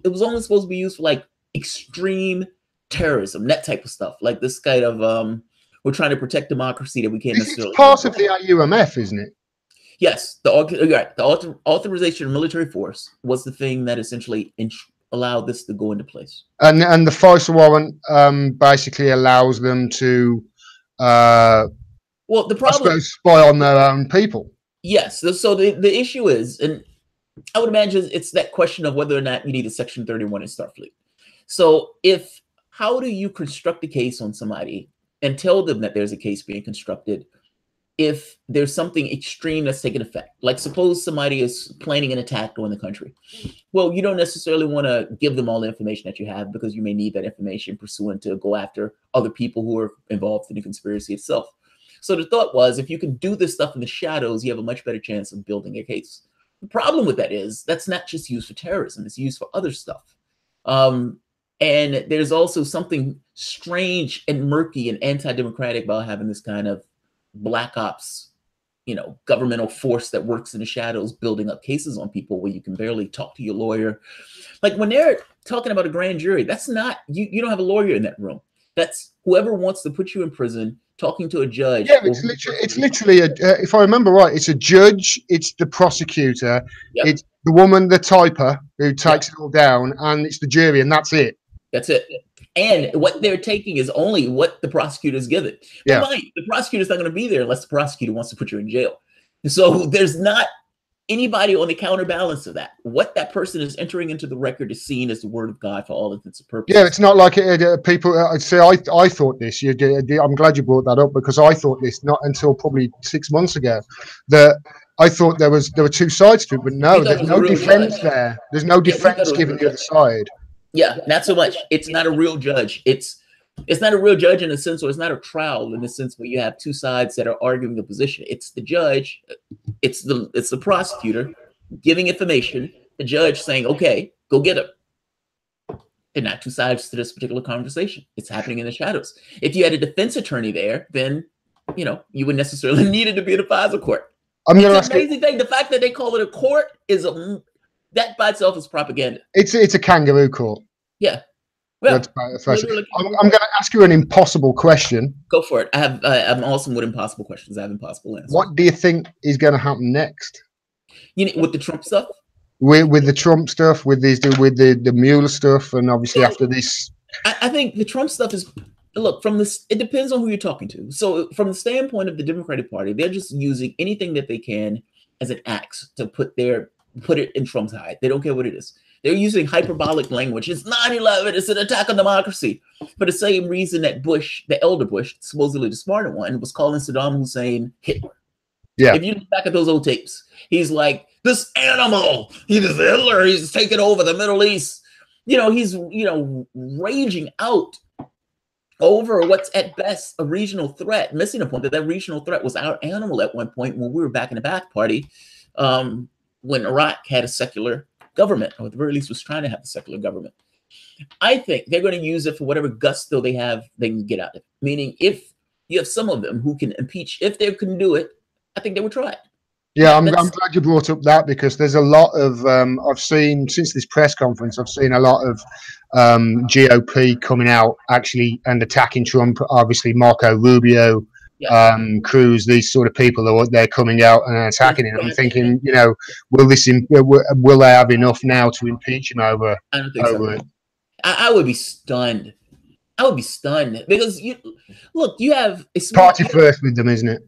it was only supposed to be used for extreme terrorism, that type of stuff. This kind of we're trying to protect democracy that we can't necessarily. It's part of the UMF, isn't it? Yes, the authorization of military force was the thing that essentially allowed this to go into place. And the FISA warrant basically allows them to the problem spy on their own people. Yes. So the issue is, and I would imagine it's that question of whether or not you need a Section 31 in Starfleet. So how do you construct a case on somebody and tell them that there's a case being constructed if there's something extreme that's taking effect? Suppose somebody is planning an attack on the country. Well, you don't necessarily want to give them all the information that you have, because you may need that information pursuant to go after other people who are involved in the conspiracy itself. So the thought was, if you can do this stuff in the shadows, you have a much better chance of building a case. The problem with that is that's not just used for terrorism. It's used for other stuff. And there's also something strange and murky and anti-democratic about having this kind of black ops, governmental force that works in the shadows, building up cases on people where you can barely talk to your lawyer. When they're talking about a grand jury, that's not, you don't have a lawyer in that room. That's whoever wants to put you in prison, talking to a judge. Yeah, it's literally if I remember right, it's a judge, it's the prosecutor, it's the woman, the typer, who takes it all down, and it's the jury, and that's it. That's it. And what they're taking is only what the prosecutor's given. Yeah. But the prosecutor's not going to be there unless the prosecutor wants to put you in jail. So there's not anybody on the counterbalance of that. What that person is entering into the record is seen as the word of God for all intents and purposes. Yeah, it's not like people say. I thought this. I'm glad you brought that up, because I thought this not until probably 6 months ago. That I thought there were 2 sides to it, but no, there's no defense there. There's no defense given the other side. Yeah, not so much. It's not a real judge. It's not a real judge in a sense, or it's not a trial in the sense where you have 2 sides that are arguing the position. It's the judge, it's the prosecutor giving information, the judge saying, okay, go get him. They're not 2 sides to this particular conversation. It's happening in the shadows. If you had a defense attorney there, then you would necessarily need it to be in a FISA court. It's an amazing thing. The fact that they call it a court is that by itself is propaganda. It's a kangaroo court. Yeah. Well, I'm going to ask you an impossible question. Go for it. I'm awesome with impossible questions. I have impossible answers. What do you think is going to happen next? With the Trump stuff? With the Trump stuff, with the Mueller stuff, and obviously after this. I think the Trump stuff is, look, it depends on who you're talking to. So from the standpoint of the Democratic Party, they're just using anything that they can as an axe to put it in Trump's hide. They don't care what it is. They're using hyperbolic language. It's 9/11. It's an attack on democracy. For the same reason that Bush, the elder Bush, supposedly the smarter one, was calling Saddam Hussein Hitler. Yeah. If you look back at those old tapes, he's like, this animal. He's Hitler. He's taking over the Middle East. He's, raging out over what's at best a regional threat, missing the point that regional threat was our animal at one point when we were back in the back party, when Iraq had a secular government, or at the very least was trying to have a secular government. I think they're going to use it for whatever gusto they can get out of it. Meaning, if you have some of them who can impeach. If they can do it, I think they would try it. Yeah, I'm glad you brought up that, because there's a lot of I've seen since this press conference, I've seen a lot of GOP coming out actually and attacking Trump. Obviously, Marco Rubio, Cruz, these sort of people they're coming out and attacking him. I'm thinking, you know, will they have enough now to impeach him over? I don't think so. It? I would be stunned. I would be stunned because you have party first with them, isn't it?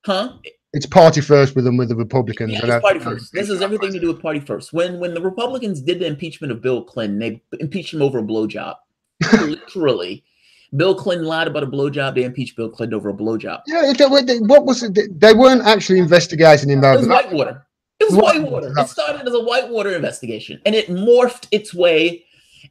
Huh? It's party first with them, with the Republicans. Yeah, it's party first. This has everything to do with party first. When the Republicans did the impeachment of Bill Clinton, they impeached him over a blowjob. Literally. Bill Clinton lied about a blowjob. They impeached Bill Clinton over a blowjob. Yeah, what was it? They weren't actually investigating him. It was Whitewater. It was Whitewater. It started as a Whitewater investigation, and it morphed its way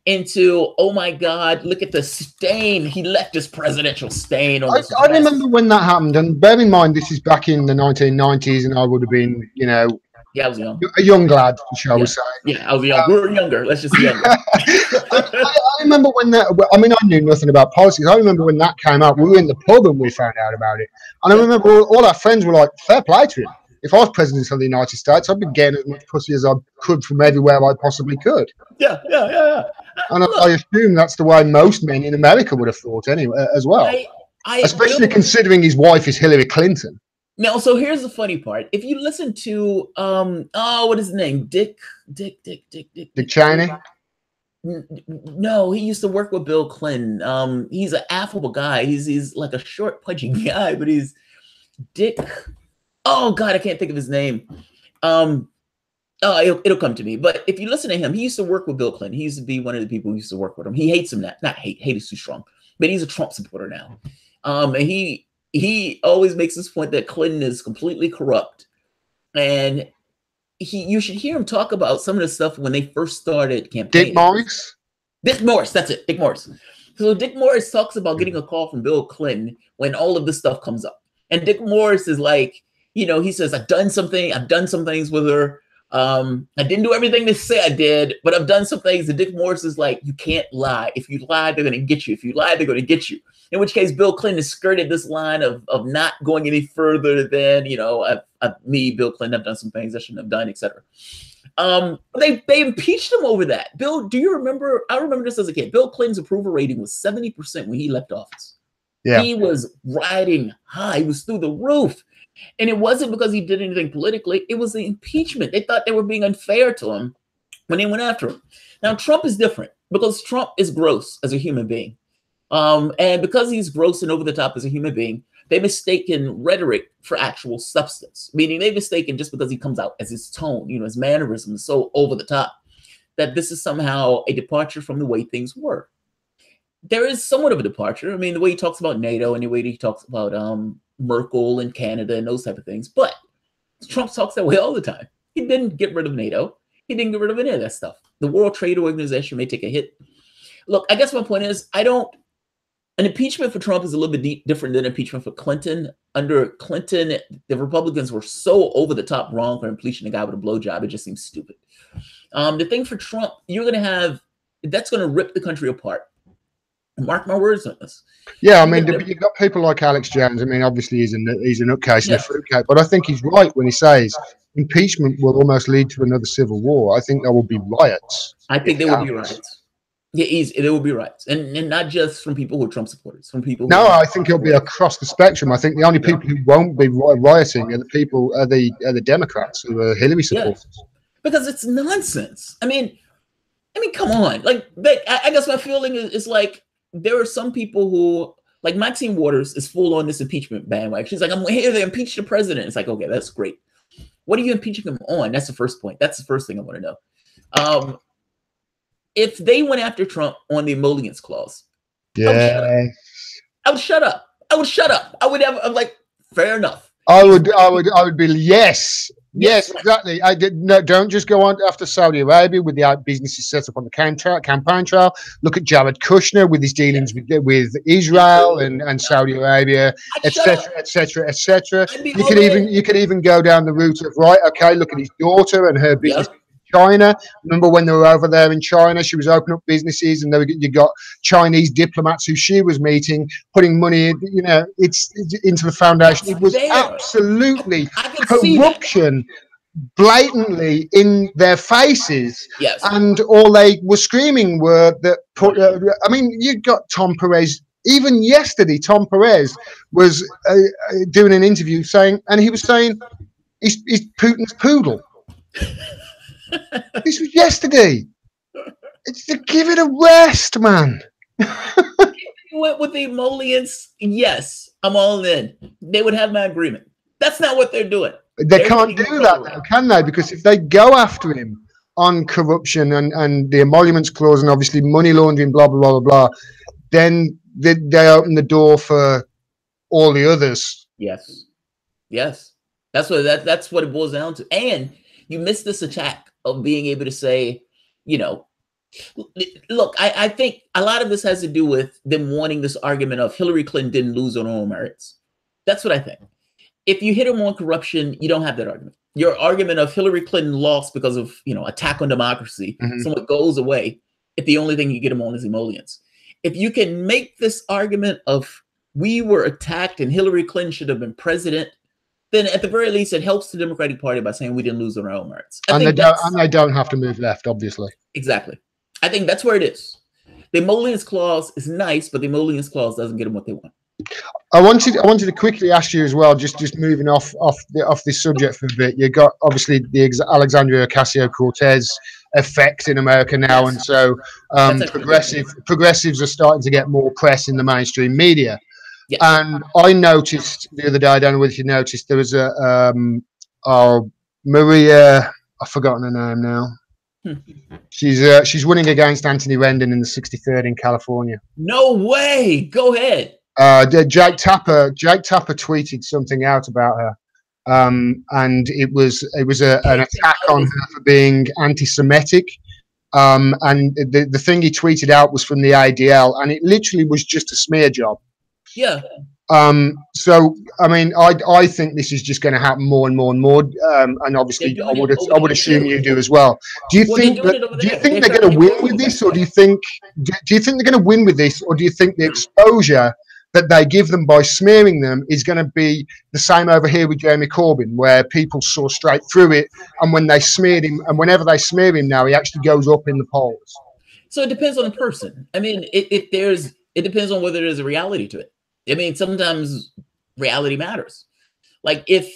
into, oh my God, look at the stain. He left his presidential stain on this. I remember when that happened, and bear in mind this is back in the 1990s, and I would have been, you know, I was young. A young lad, shall we say. Yeah, I was young. We were younger. Let's just say younger. I remember when that, I mean, I knew nothing about politics. I remember when that came out, we were in the pub and we found out about it. And I remember all our friends were like, fair play to him. If I was president of the United States, I'd be getting as much pussy as I could from everywhere I possibly could. Yeah. And I assume that's the way most men in America would have thought anyway, as well. Especially considering his wife is Hillary Clinton. Now, so here's the funny part. If you listen to, what is his name? Dick Cheney? No, he used to work with Bill Clinton. He's an affable guy. He's like a short, pudgy guy, but he's Dick. Oh God, I can't think of his name. It'll come to me. But if you listen to him, he used to work with Bill Clinton. He used to be one of the people who used to work with him. He hates him now. Not hate is too strong, but he's a Trump supporter now. And he always makes this point that Clinton is completely corrupt. And you should hear him talk about some of the stuff when they first started campaigning. Dick Morris? Dick Morris, that's it, Dick Morris. So Dick Morris talks about getting a call from Bill Clinton when all of this stuff comes up. And Dick Morris is like, you know, he says, I've done some things with her. I didn't do everything they say I did, but I've done some things. And Dick Morris is like, you can't lie. If you lie, they're going to get you. If you lie, they're going to get you. In which case, Bill Clinton has skirted this line of not going any further than, you know, Bill Clinton, I've done some things I shouldn't have done, etc. They impeached him over that. Bill, do you remember? I remember this as a kid. Bill Clinton's approval rating was 70% when he left office. Yeah. He was riding high. He was through the roof. And it wasn't because he did anything politically. It was the impeachment. They thought they were being unfair to him when they went after him. Now, Trump is different because Trump is gross as a human being. And because he's gross and over the top as a human being, they mistaken rhetoric for actual substance, meaning they mistaken just because he comes out as his tone, you know, his mannerism is so over the top that this is somehow a departure from the way things were. There is somewhat of a departure. I mean, the way he talks about NATO and the way he talks about Merkel and Canada and those type of things. But Trump talks that way all the time. He didn't get rid of NATO. He didn't get rid of any of that stuff. The World Trade Organization may take a hit. Look, I guess my point is, an impeachment for Trump is a little bit different than impeachment for Clinton. Under Clinton, the Republicans were so over the top wrong for impeaching a guy with a blowjob. It just seems stupid. The thing for Trump, that's going to rip the country apart. Mark my words on this. Yeah, I mean, you've got people like Alex Jones. I mean, obviously he's a nutcase and a fruitcake, but I think he's right when he says impeachment will almost lead to another civil war. I think there will be riots. I think there will be riots. Yeah, there will be riots, and not just from people who are Trump supporters, from people. No, I think it'll be across the spectrum. I think the only people who won't be rioting are the Democrats who are Hillary supporters. Yeah, because it's nonsense. I mean, come on. Like, I guess my feeling is like there are some people who, like Maxine Waters, is full on this impeachment bandwagon. She's like, I'm here to impeach the president. It's like, okay, that's great. What are you impeaching him on? That's the first point. That's the first thing I want to know. If they went after Trump on the emollients clause, I would shut up. I'm like, fair enough. I would be yes, exactly. Don't just go on after Saudi Arabia with the businesses set up on the campaign trail. Look at Jared Kushner with his dealings with Israel and Saudi Arabia, etc. You could even go down the route of, right, okay, look at his daughter and her business China. Remember when they were over there in China? She was opening up businesses, and you got Chinese diplomats who she was meeting, putting money, it's into the foundation. It was absolutely I can corruption, blatantly in their faces. Yes. And all they were screaming were that. I mean, you got Tom Perez. Even yesterday, Tom Perez was doing an interview and he was saying he's Putin's poodle. This was yesterday. It's to give it a rest, man. You went with the emollients. Yes, I'm all in. They would have my agreement. That's not what they're doing. They can't do that, though, can they? Because if they go after him on corruption and the emoluments clause and obviously money laundering, blah, blah, blah, blah, then they open the door for all the others. Yes. Yes. That's what it boils down to. And you miss this attack of being able to say, look, I think a lot of this has to do with them wanting this argument of Hillary Clinton didn't lose on her own merits. That's what I think. If you hit them on corruption, you don't have that argument. Your argument of Hillary Clinton lost because of, attack on democracy, somewhat goes away if the only thing you get them on is emollients. If you can make this argument of we were attacked and Hillary Clinton should have been president, then at the very least, it helps the Democratic Party by saying we didn't lose on our own merits. And they don't have to move left, obviously. Exactly. I think that's where it is. The emollients clause is nice, but the emollients clause doesn't get them what they want. I wanted to quickly ask you as well, just moving off this subject for a bit. You got obviously the Alexandria Ocasio-Cortez effect in America now, and so progressives are starting to get more press in the mainstream media. Yes. And I noticed the other day, I don't know whether you noticed, there was a Maria, I've forgotten her name now. She's winning against Anthony Rendon in the 63rd in California. No way! Go ahead. Jake Tapper tweeted something out about her, and it was an attack on her for being anti-Semitic. And the thing he tweeted out was from the ADL, and it literally was just a smear job. Yeah. So I mean, I think this is just going to happen more and more and more. And obviously, I would assume you do as well. Do you think they're going to win with this, or do you think they're going to win with this, or do you think the exposure that they give them by smearing them is going to be the same over here with Jeremy Corbyn, where people saw straight through it, and when they smeared him, and whenever they smear him now, he actually goes up in the polls? So it depends on the person. I mean, it depends on whether there's a reality to it. I mean, sometimes reality matters. Like if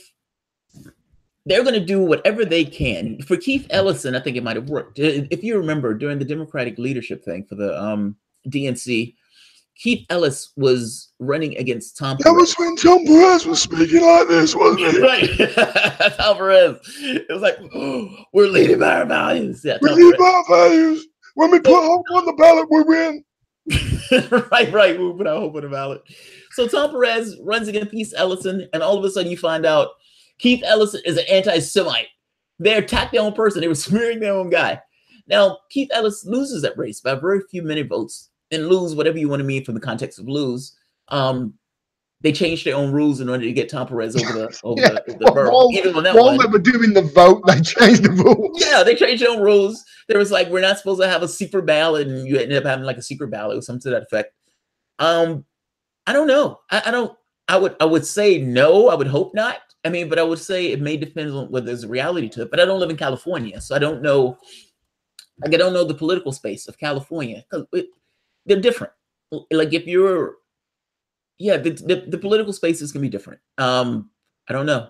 they're going to do whatever they can. For Keith Ellison, I think it might have worked. If you remember, during the Democratic leadership thing for the DNC, Keith Ellis was running against Tom Perez. That was when Tom Perez was speaking like this, wasn't it? Right. Tom Perez. It was like, we're leading by our values. Yeah, we lead by our values. When we put hope on the ballot, we win. Right. We put our hope on the ballot. So Tom Perez runs against Keith Ellison, and all of a sudden you find out Keith Ellison is an anti-Semite. They attacked their own person. They were smearing their own guy. Now, Keith Ellis loses that race by very few many votes, and lose whatever you want to mean from the context of lose. They changed their own rules in order to get Tom Perez over the borough. While they were doing the vote, they changed the rules. Yeah, they changed their own rules. There was like, we're not supposed to have a secret ballot, and you ended up having like a secret ballot or something to that effect. I don't know. I would say no. I would hope not. I mean, but I would say it may depend on whether there's a reality to it. But I don't live in California, so I don't know. Like, I don't know the political space of California, because they're different. Like if you're, the political spaces can be different. I don't know.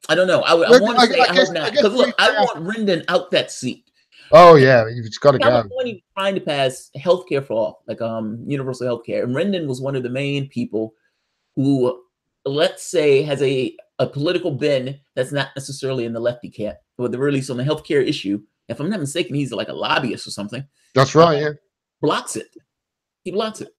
I want to say I hope not, because look, I want Rendon out that seat. Oh yeah, you've got to go. California trying to pass healthcare for all, like universal healthcare, and Rendon was one of the main people who, let's say, has a political bend that's not necessarily in the lefty camp, but the release on the healthcare issue. If I'm not mistaken, he's like a lobbyist or something. That's right. Yeah, blocks it. He blocks it.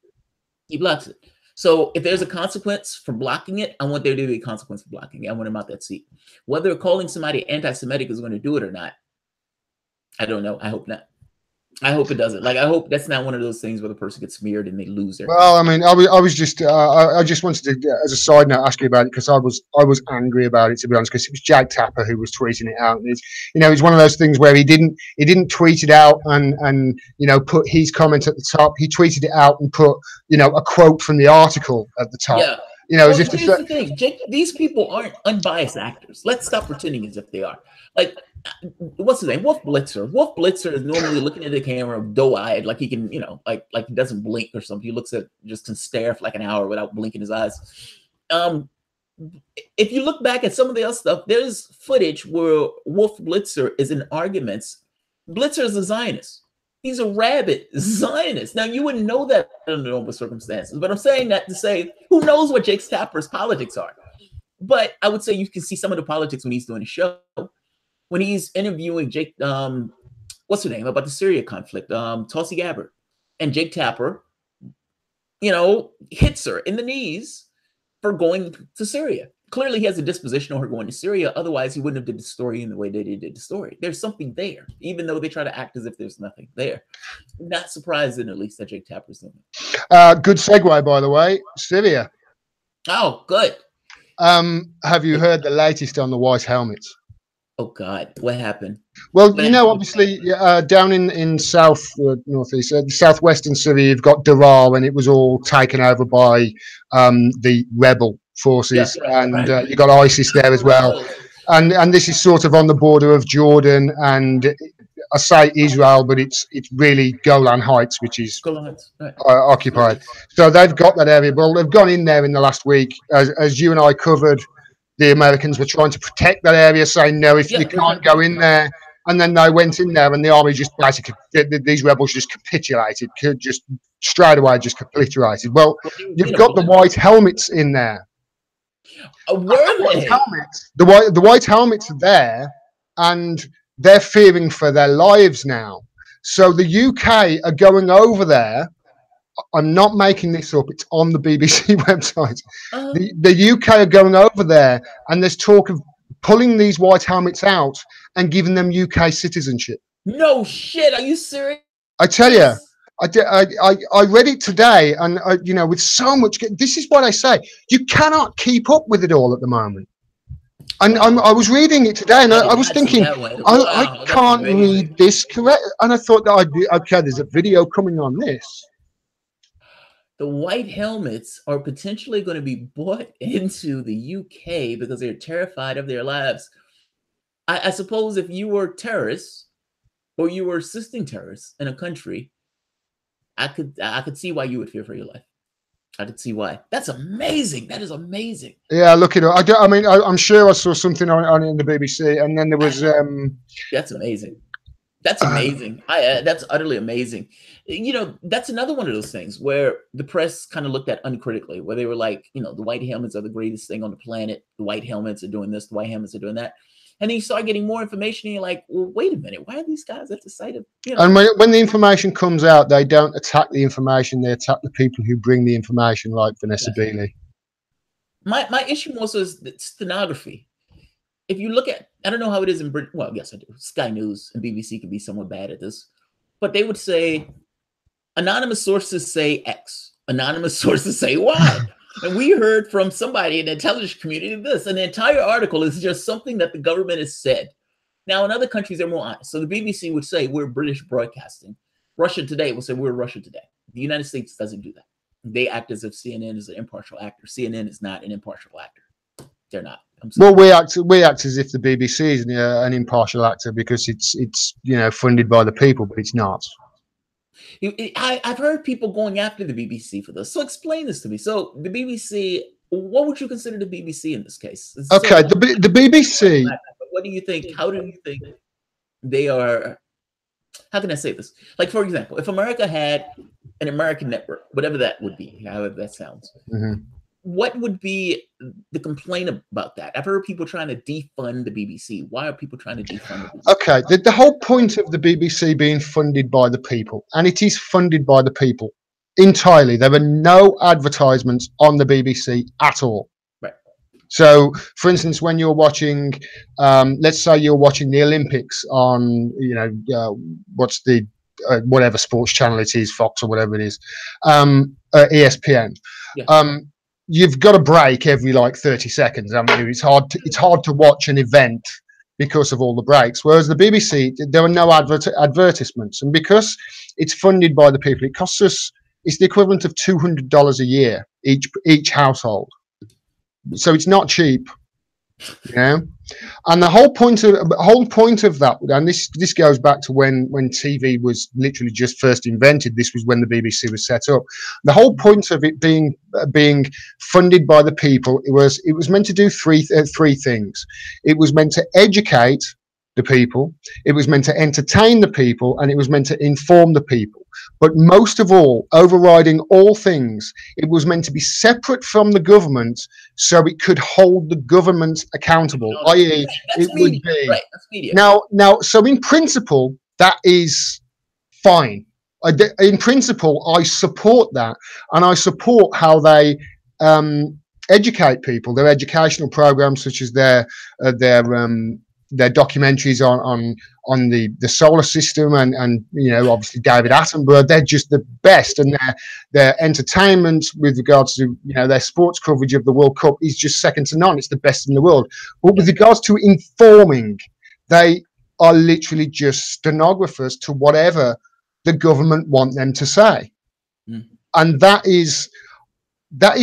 So if there's a consequence for blocking it, I want there to be a consequence for blocking it. I want him out that seat. Whether calling somebody anti-Semitic is going to do it or not, I don't know. I hope not. I hope it doesn't. Like, I hope that's not one of those things where the person gets smeared and they lose their. Well, I mean, I was just, I just wanted to, as a side note, ask you about it because I was angry about it, to be honest, because it was Jag Tapper who was tweeting it out, and it's one of those things where he didn't tweet it out and put his comment at the top. He tweeted it out and put a quote from the article at the top. Yeah. As if here's the thing, Jake, these people aren't unbiased actors. Let's stop pretending as if they are. Like, what's his name? Wolf Blitzer. Wolf Blitzer is normally looking at the camera doe-eyed, like he can, like he doesn't blink or something. He looks at, just can stare for like an hour without blinking his eyes. If you look back at some of the other stuff, there's footage where Wolf Blitzer is in arguments. Blitzer is a Zionist. He's a rabid Zionist. Now, you wouldn't know that under normal circumstances, but I'm saying that to say, who knows what Jake Tapper's politics are? But I would say you can see some of the politics when he's doing a show. When he's interviewing Jake, what's her name, about the Syria conflict, Tulsi Gabbard, and Jake Tapper, hits her in the knees for going to Syria. Clearly, he has a disposition on her going to Syria. Otherwise, he wouldn't have did the story in the way that he did the story. There's something there, even though they try to act as if there's nothing there. Not surprising, at least, that Jake Tapper's doing it. Good segue, by the way. Syria. Oh, good. Have you heard the latest on the white helmets? Oh God, what happened? Well, obviously, down in northeast, southwestern Syria, you've got Daraa, and it was all taken over by the rebel forces, and you've got ISIS there as well. And this is sort of on the border of Jordan, and I say Israel, but it's really Golan Heights, which is occupied. So they've got that area. Well, they've gone in there in the last week, as you and I covered. The Americans were trying to protect that area, saying, no, if you can't go in there. And then they went in there, and the army just basically, these rebels just capitulated, just straight away just capitulated. Well, you've got the white helmets in there. The white helmets are there, and they're fearing for their lives now. So the UK are going over there. I'm not making this up. It's on the BBC website. The UK are going over there, and there's talk of pulling these white helmets out and giving them UK citizenship. No shit. Are you serious? I tell you, I read it today, and with so much. This is what I say. You cannot keep up with it all at the moment. And I was reading it today, and I was thinking, I can't read this correct. And I thought that I'd be okay. There's a video coming on this. The white helmets are potentially going to be brought into the UK because they're terrified of their lives. I suppose if you were terrorists or you were assisting terrorists in a country, I could see why you would fear for your life. I could see why. That's amazing. That is amazing. Yeah, look at it. I'm sure I saw something on it in the BBC, and then there was. That's amazing. That's amazing. That's utterly amazing. That's another one of those things where the press kind of looked at uncritically, where they were like, the white helmets are the greatest thing on the planet. The white helmets are doing this. The white helmets are doing that. And then you start getting more information, and you're like, well, wait a minute. Why are these guys at the site of, And when the information comes out, they don't attack the information. They attack the people who bring the information, like Vanessa Beeley. My issue also is the stenography. If you look at, I don't know how it is in Britain. Well, yes, I do. Sky News and BBC can be somewhat bad at this. But they would say, anonymous sources say X. Anonymous sources say Y. And we heard from somebody in the intelligence community this. And the entire article is just something that the government has said. Now, in other countries, they're more honest. So the BBC would say, we're British broadcasting. Russia Today will say, we're Russia Today. The United States doesn't do that. They act as if CNN is an impartial actor. CNN is not an impartial actor. They're not. Well, we act as if the BBC is an impartial actor because it's funded by the people, but it's not. I've heard people going after the BBC for this. So explain this to me. So the BBC, what would you consider the BBC in this case? Okay, the BBC. What do you think? How do you think they are? How can I say this? Like, for example, if America had an American network, whatever that would be, however that sounds, what would be the complaint about that? I've heard people trying to defund the BBC. Why are people trying to defund the BBC? Okay, the whole point of the BBC being funded by the people, and it is funded by the people entirely. There are no advertisements on the BBC at all. Right. So, for instance, when you're watching, let's say you're watching the Olympics on, what's the whatever sports channel it is, Fox or whatever it is, ESPN. Yeah. You've got a break every like 30 seconds. I mean, it's hard to watch an event because of all the breaks. Whereas the BBC, there are no advertisements, and because it's funded by the people, it costs us. It's the equivalent of $200 a year each household. So it's not cheap, you know. And the whole point of that, and this goes back to when TV was literally just first invented. This was when the BBC was set up. The whole point of it being funded by the people, it was meant to do three things. It was meant to educate the people, it was meant to entertain the people, and it was meant to inform the people. But most of all, overriding all things, it was meant to be separate from the government, so it could hold the government accountable. I.e., it would be right. That's media. Now. So in principle, that is fine. In principle, I support that, and I support how they educate people. Their educational programs, such as their documentaries on the solar system, and you know, obviously David Attenborough, they're just the best, and their entertainment with regards to, you know, their sports coverage of the World Cup is just second to none. It's the best in the world. But with regards to informing, they are literally just stenographers to whatever the government want them to say. And that is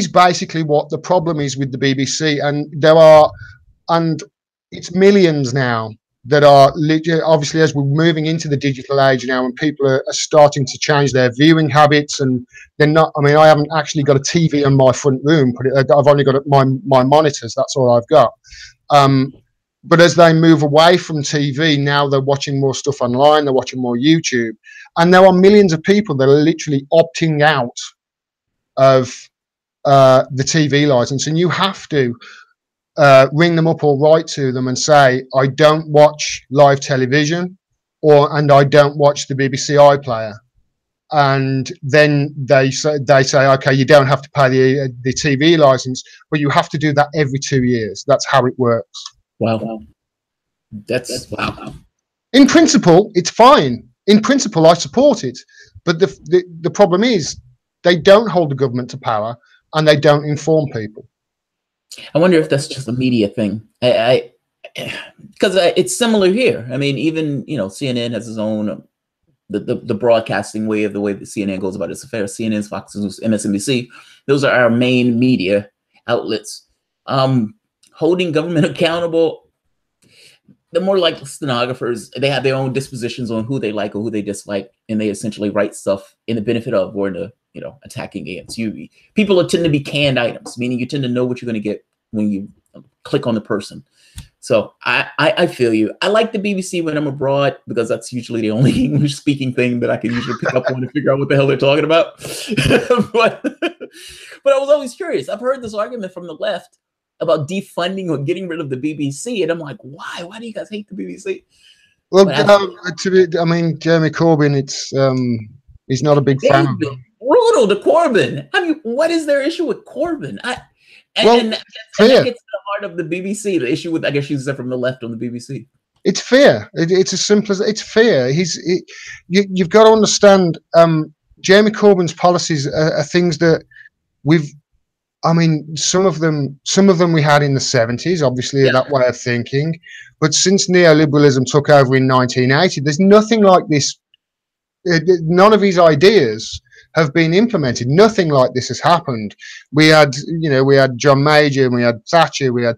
basically what the problem is with the BBC. And it's millions now that are obviously, as we're moving into the digital age now, and people are starting to change their viewing habits, and they're not. I mean, I haven't actually got a TV in my front room. I've only got my monitors. That's all I've got. But as they move away from TV, now they're watching more stuff online. They're watching more YouTube, and there are millions of people that are literally opting out of the TV license, and you have to ring them up or write to them and say, I don't watch live television, and I don't watch the BBC iPlayer. And then they say, okay, you don't have to pay the TV license, but you have to do that every 2 years. That's how it works. Wow. That's wow. In principle, it's fine. In principle, I support it. But the problem is they don't hold the government to power, and they don't inform people. I wonder if that's just a media thing. Because it's similar here. I mean, even, you know, CNN has its own the broadcasting way of the way that CNN goes about its affairs. CNN, Fox News, MSNBC. Those are our main media outlets. Holding government accountable, they're more like stenographers. They have their own dispositions on who they like or who they dislike, and they essentially write stuff in the benefit of or in the, you know, attacking against you. People tend to be canned items, meaning you tend to know what you're going to get when you click on the person. So I feel you. I like the BBC when I'm abroad, because that's usually the only English speaking thing that I can usually pick up on and figure out what the hell they're talking about. but I was always curious. I've heard this argument from the left about defunding or getting rid of the BBC, and I'm like, why? Why do you guys hate the BBC? Well, I mean, Jeremy Corbyn, he's not a big fan of them. Brutal to Corbyn. I mean, what is their issue with Corbyn? And that gets to the heart of the BBC. The issue with, I guess, she's from the left on the BBC. It's fair. It's as simple as it's fair. You've got to understand. Jeremy Corbyn's policies are things that we've. I mean, some of them we had in the 70s, obviously, that way of thinking. But since neoliberalism took over in 1980, there's nothing like this. None of his ideas have been implemented. Nothing like this has happened. We had John Major, and we had Thatcher, we had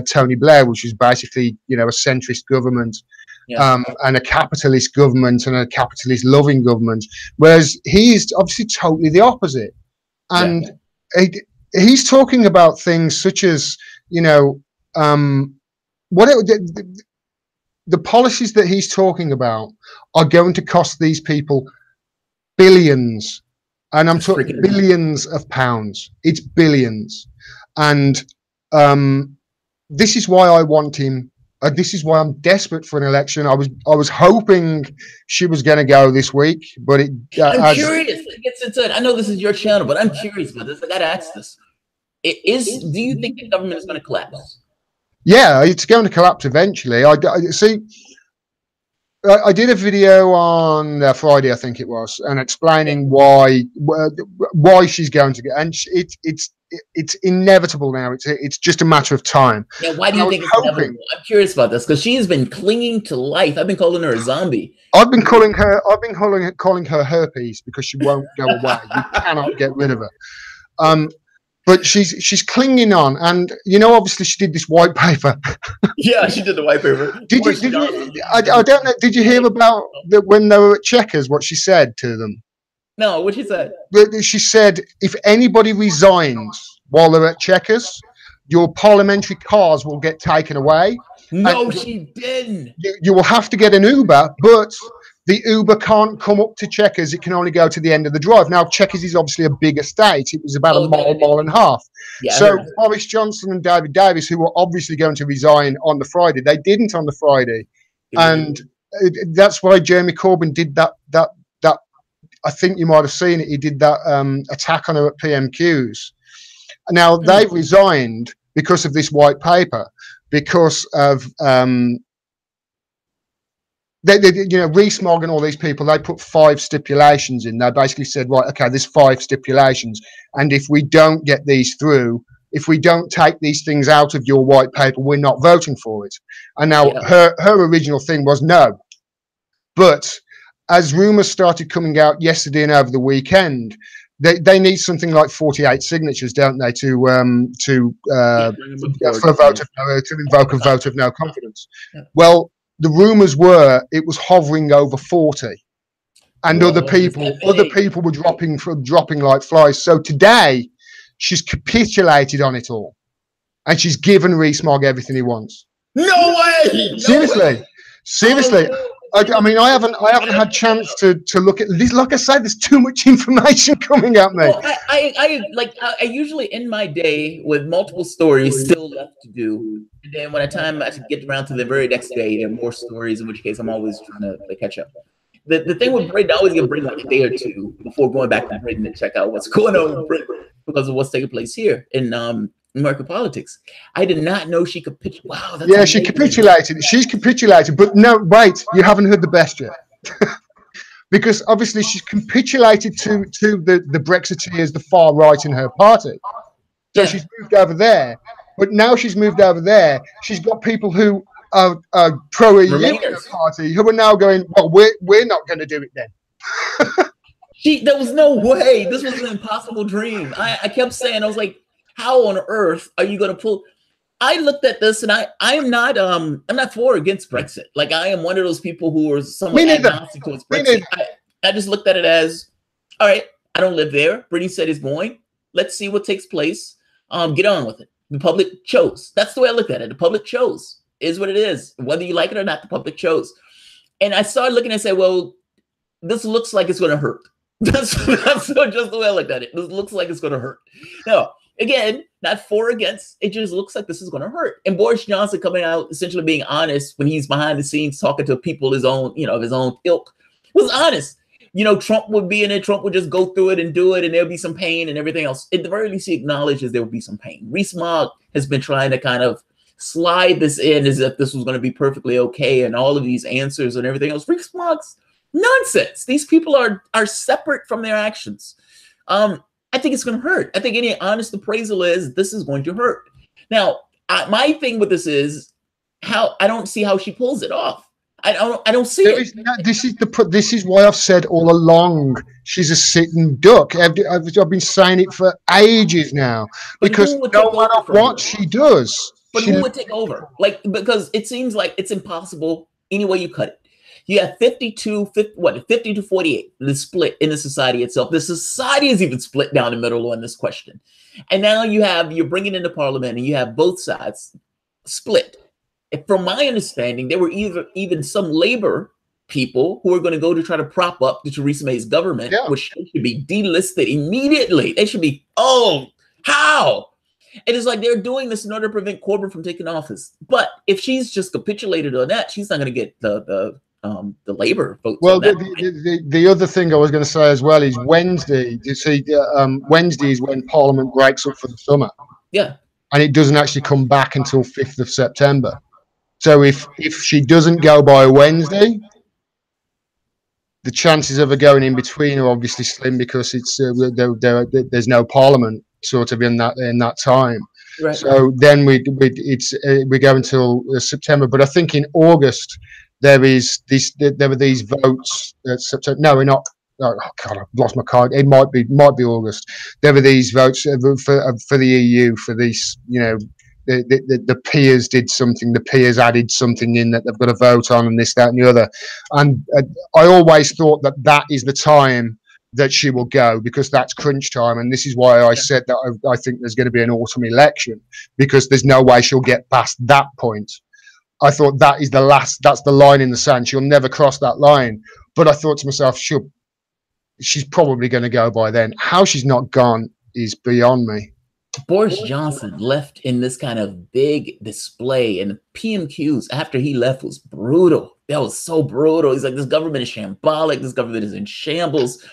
Tony Blair, which was basically, you know, a centrist government, and a capitalist government, and a capitalist loving government. Whereas he's obviously totally the opposite. And he's talking about things such as, you know, the policies that he's talking about are going to cost these people billions, and I'm talking billions of pounds. It's billions, and this is why I want him. This is why I'm desperate for an election. I was hoping she was going to go this week, but I'm curious. It gets into it. I know this is your channel, but I'm curious about this. I got to ask this. Do you think the government is going to collapse? Yeah, it's going to collapse eventually. I see. I did a video on Friday, I think it was, and explaining why she's going to get, and it's inevitable now. It's just a matter of time. Now, why do you think it's inevitable? I'm curious about this because she's been clinging to life. I've been calling her a zombie. I've been calling her herpes because she won't go away. You cannot get rid of her. But she's clinging on, and obviously she did this white paper. Yeah, she did the white paper. I don't know. Did you hear about when they were at Chequers? What she said to them? No, what she said? She said, if anybody resigns while they're at Chequers, your parliamentary cars will get taken away. No, she didn't. You will have to get an Uber, but the Uber can't come up to Chequers. It can only go to the end of the drive. Now, Chequers is obviously a big estate. It was about a mile and a half. Yeah, so Boris Johnson and David Davis, who were obviously going to resign on the Friday, they didn't on the Friday. And that's why Jeremy Corbyn did that. I think you might have seen it. He did that attack on her at PMQs. Now, they've resigned because of this white paper, because of Rees-Mogg and all these people. They put 5 stipulations in. They basically said, right, okay, there's 5 stipulations, and if we don't get these through, if we don't take these things out of your white paper, we're not voting for it. And now her original thing was no, but as rumours started coming out yesterday and over the weekend, they need something like 48 signatures, don't they, to invoke a vote of no confidence. Yeah. Well, the rumours were it was hovering over 40, and other people were dropping like flies. So today, she's capitulated on it all, and she's given Rees-Mogg everything he wants. No way! Seriously. I mean, I haven't had chance to look at this. Like I said, there's too much information coming at me. Well, I usually end my day with multiple stories still left to do, and then when I get around to the very next day, there are more stories. In which case, I'm always trying to catch up. The thing with Britain, I always get Britain like a day or two before going back to Britain to check out what's going on with Britain because of what's taking place here in American politics. I did not know she could pitch. Wow, that's amazing. She capitulated. She's capitulated, but no, wait, you haven't heard the best yet. Because obviously she's capitulated to the Brexiteers, the far right in her party. So she's moved over there. But now she's moved over there, she's got people who are pro-EU in her party who are now going, well, we're not going to do it then. There was no way. This was an impossible dream. I kept saying, I was like, how on earth are you going to pull? I looked at this and I'm not for or against Brexit. Like, I am one of those people who are somewhat agnostic towards Brexit. I just looked at it as, all right, I don't live there. Brittany said he's going. Let's see what takes place. Get on with it. The public chose. That's the way I looked at it. The public chose. Is what it is. Whether you like it or not, the public chose. And I started looking and say, well, this looks like it's going to hurt. That's just the way I looked at it. This looks like it's going to hurt. No. Again, not for or against. It just looks like this is going to hurt. And Boris Johnson coming out, essentially being honest when he's behind the scenes talking to people his own, of his own ilk, was honest. Trump would be in it. Trump would just go through it and do it, and there'll be some pain and everything else. At the very least, he acknowledges there will be some pain. Rees-Mogg has been trying to kind of slide this in as if this was going to be perfectly okay, and all of these answers and everything else. Rees-Mogg's nonsense. These people are separate from their actions. I think it's going to hurt. I think any honest appraisal is this is going to hurt. Now, my thing with this is how I don't see how she pulls it off. I don't see it. This is why I've said all along she's a sitting duck. I've been saying it for ages now because no matter what she does, but who would take over? Like, because it seems like it's impossible any way you cut it. You have 50 to 48, the split in the society itself. The society is even split down the middle on this question. And now you're bringing into parliament and you have both sides split. And from my understanding, there were even some labor people who are going to go to try to prop up the Theresa May's government, which should be delisted immediately. They should be, how? It is like they're doing this in order to prevent Corbyn from taking office. But if she's just capitulated on that, she's not going to get the labor votes. Well, the other thing I was going to say as well is Wednesday. You see, Wednesday is when Parliament breaks up for the summer. Yeah, and it doesn't actually come back until 5th of September. So if she doesn't go by Wednesday, the chances of her going in between are obviously slim because it's there's no parliament sort of in that time. Right. So then we go until September. But I think in August there were these votes. September. No, we're not. Oh God, I've lost my card. It might be August. There were these votes for the EU for these, the peers did something. The peers added something in that they've got to vote on, and this, that, and the other. And I always thought that is the time that she will go, because that's crunch time. And this is why I said that I think there's going to be an autumn election, because there's no way she'll get past that point. I thought that's the line in the sand. She'll never cross that line. But I thought to myself, she's probably going to go by then. How she's not gone is beyond me. Boris Johnson left in this kind of big display, and PMQs after he left was brutal. That was so brutal. He's like, this government is shambolic. This government is in shambles.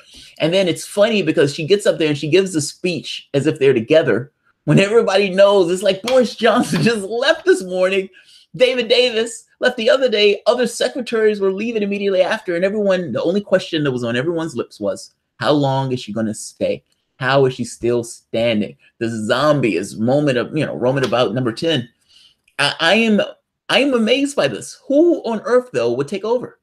And then it's funny because she gets up there and she gives a speech as if they're together, when everybody knows it's like Boris Johnson just left this morning. David Davis left the other day. Other secretaries were leaving immediately after. And the only question that was on everyone's lips was, how long is she going to stay? How is she still standing? The zombie is roaming about number 10. I am amazed by this. Who on earth, though, would take over?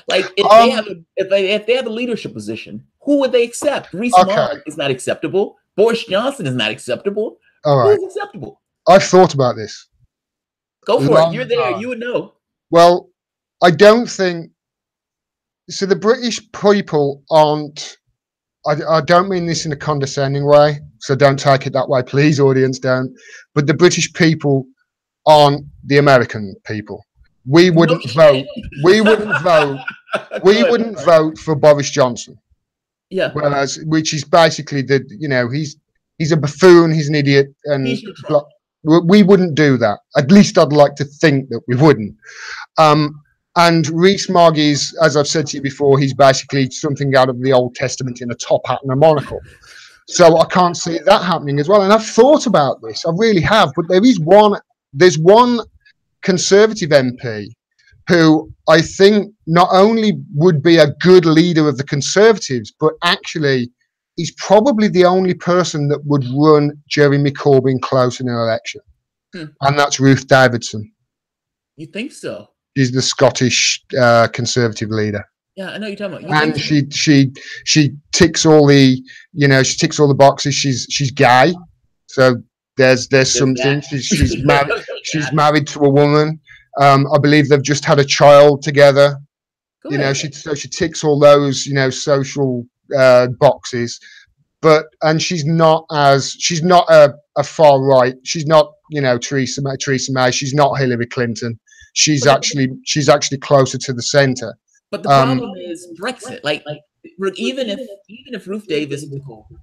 Like, if they have a leadership position, who would they accept? Rees-Mogg is not acceptable. Boris Johnson is not acceptable. All right. Who's acceptable? I've thought about this. Go for it. You're there. You would know. Well, I don't think so. The British people aren't. I don't mean this in a condescending way, so don't take it that way, please, audience, don't. But the British people aren't the American people. We wouldn't vote. We wouldn't vote. We wouldn't vote for Boris Johnson. Yeah. Whereas, which is basically he's a buffoon. He's an idiot, and we wouldn't do that. At least I'd like to think that we wouldn't. And Rees-Mogg is, as I've said to you before, he's basically something out of the Old Testament in a top hat and a monocle. So I can't see that happening as well. And I've thought about this, I really have. But there's one Conservative MP who I think not only would be a good leader of the Conservatives, but actually is probably the only person that would run Jeremy Corbyn close in an election. And that's Ruth Davidson. You think so? She's the Scottish Conservative leader. Yeah, I know you're talking about. And she ticks all the boxes. She's gay, so there's something. She's married. She's married to a woman. I believe they've just had a child together. Good. She ticks all those social boxes. And she's not a far right. She's not Theresa May. She's not Hillary Clinton. She's actually closer to the center. But the problem is Brexit. Like even if Ruth Davis took over,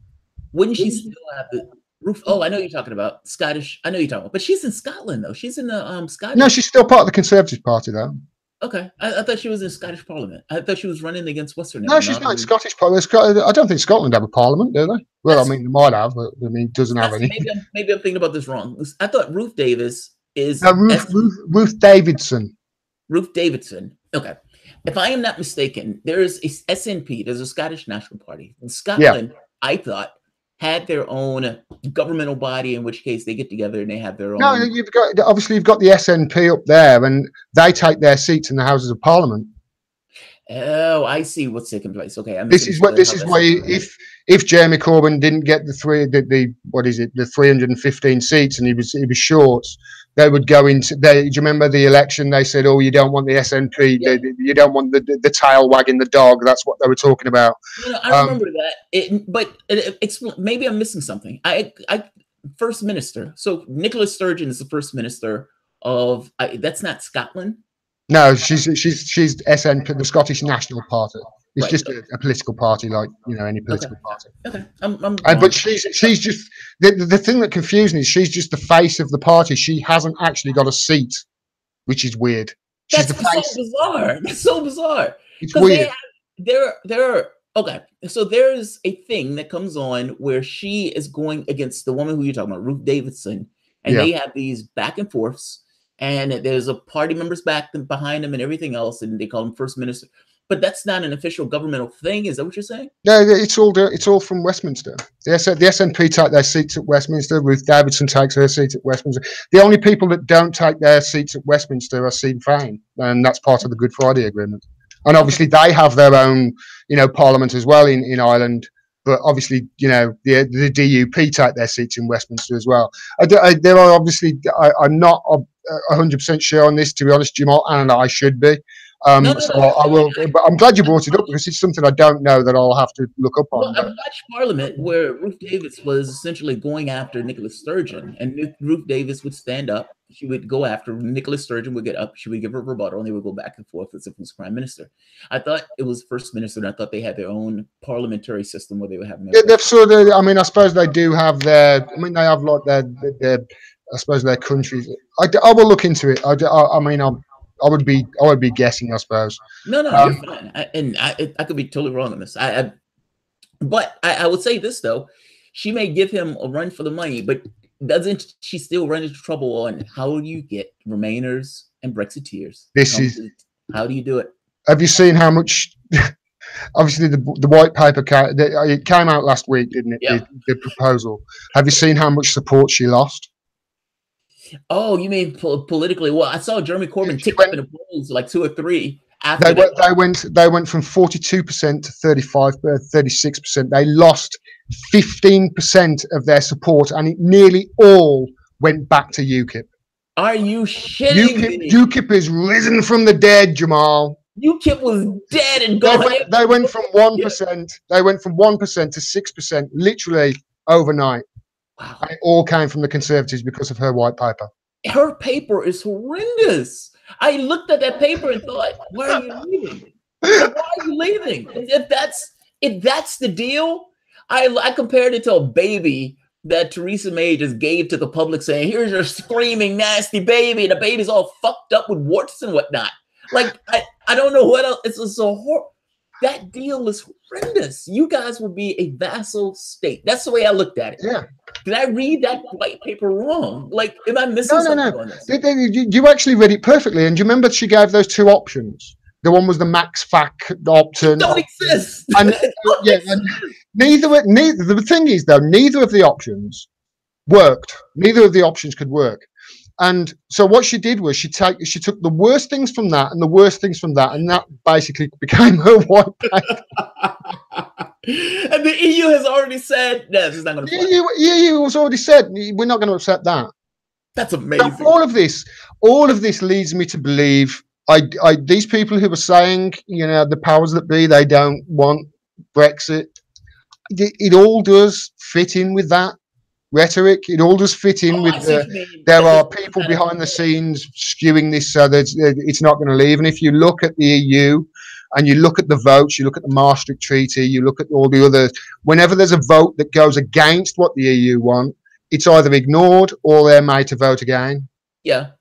wouldn't she still have the Ruth? Oh, I know you're talking about Scottish. I know you're talking about, but she's in Scotland though. She's in the Scottish. No, she's still part of the Conservative Party though. Okay, I thought she was in Scottish Parliament. I thought she was running against what's her name? No, she's not in Scottish Parliament. I don't think Scotland have a parliament, do they? Well, I mean, they might have, but I mean, it doesn't have any. Maybe I'm thinking about this wrong. I thought Ruth Davis is Ruth Davidson. Ruth Davidson. Okay. If I am not mistaken, there's a SNP, there's a Scottish National Party. In Scotland, I thought, had their own governmental body, in which case they get together and they have their own. No, you've got the SNP up there, and they take their seats in the Houses of Parliament. Oh, I see what's taking place. Okay, this is why if Jeremy Corbyn didn't get the 315 seats and he was short, they would go into. Do you remember the election? They said, "Oh, you don't want the SNP. Yeah. You don't want the tail wagging the dog." That's what they were talking about. I remember that. But maybe I'm missing something. First Minister. So Nicola Sturgeon is the First Minister of. That's not Scotland. No, she's SNP, the Scottish National Party. It's just a political party, like any political party. Okay, but she's just the thing that confuses me is she's just the face of the party. She hasn't actually got a seat, which is weird. She's so bizarre. That's so bizarre. It's weird. Okay, so there's a thing that comes on where she is going against the woman who you're talking about, Ruth Davidson, and they have these back and forths, and there's a party members behind them and everything else, and they call them First Minister. but that's not an official governmental thing. Is that what you're saying? No, it's all from Westminster. The SNP take their seats at Westminster. Ruth Davidson takes her seat at Westminster. The only people that don't take their seats at Westminster are Sinn Féin, and that's part of the Good Friday Agreement. And obviously, they have their own, parliament as well in Ireland. But obviously, the DUP take their seats in Westminster as well. There are obviously, I'm not 100% sure on this, to be honest, Jamal, and I should be. I will, but I'm glad you brought it up because it's something I don't know that I'll have to look up on. Well, I watched Parliament where Ruth Davis was essentially going after Nicola Sturgeon, and Ruth Davis would stand up. She would go after Nicola Sturgeon, would get up, she would give her a rebuttal, and they would go back and forth as if it was prime minister. I thought it was first minister, and I thought they had their own parliamentary system where they would have. They've sort of. I suppose they do have their. They have like their. I suppose their countries. I will look into it. I would be guessing, I suppose. No, you're fine. I could be totally wrong on this. But I would say this though, she may give him a run for the money, but doesn't she still run into trouble on how do you get Remainers and Brexiteers? How do you do it? Have you seen how much? Obviously, the white paper it came out last week, didn't it? Yeah. The proposal. Have you seen how much support she lost? Oh, you mean politically? Well, I saw Jeremy Corbyn tick up in the polls like 2 or 3 after they went from 42% to 36%. They lost 15% of their support, and it nearly all went back to UKIP. Are you shitting me? UKIP has risen from the dead, Jamal. UKIP was dead and gone. They went from 1%. They went from 1% to 6%, literally overnight. Wow. And it all came from the Conservatives because of her white paper. Her paper is horrendous. I looked at that paper and thought, why are you leaving? Why are you leaving? If that's the deal, I compared it to a baby that Theresa May just gave to the public saying, here's your screaming, nasty baby. And the baby's all fucked up with warts and whatnot. Like, I don't know what else. It's just so horrible. That deal is horrendous. You guys will be a vassal state. That's the way I looked at it. Yeah. Did I read that white paper wrong? Like, am I missing something on this? You actually read it perfectly. And do you remember she gave those 2 options? The one was the max fac option. Don't exist. And, and the thing is, though, neither of the options worked. Neither of the options could work. And so what she did was she took the worst things from that and the worst things from that, and that basically became her white paper. And the EU has already said, no, this is not going to fly. EU has already said, we're not going to accept that. That's amazing. So all of this leads me to believe these people who are saying, the powers that be, they don't want Brexit. It all does fit in with that rhetoric. It all does fit in with there are people behind the scenes skewing this so that it's not going to leave. And if you look at the EU and you look at the votes, you look at the Maastricht Treaty, you look at all the others, whenever there's a vote that goes against what the EU want, it's either ignored or they're made to vote again. Yeah.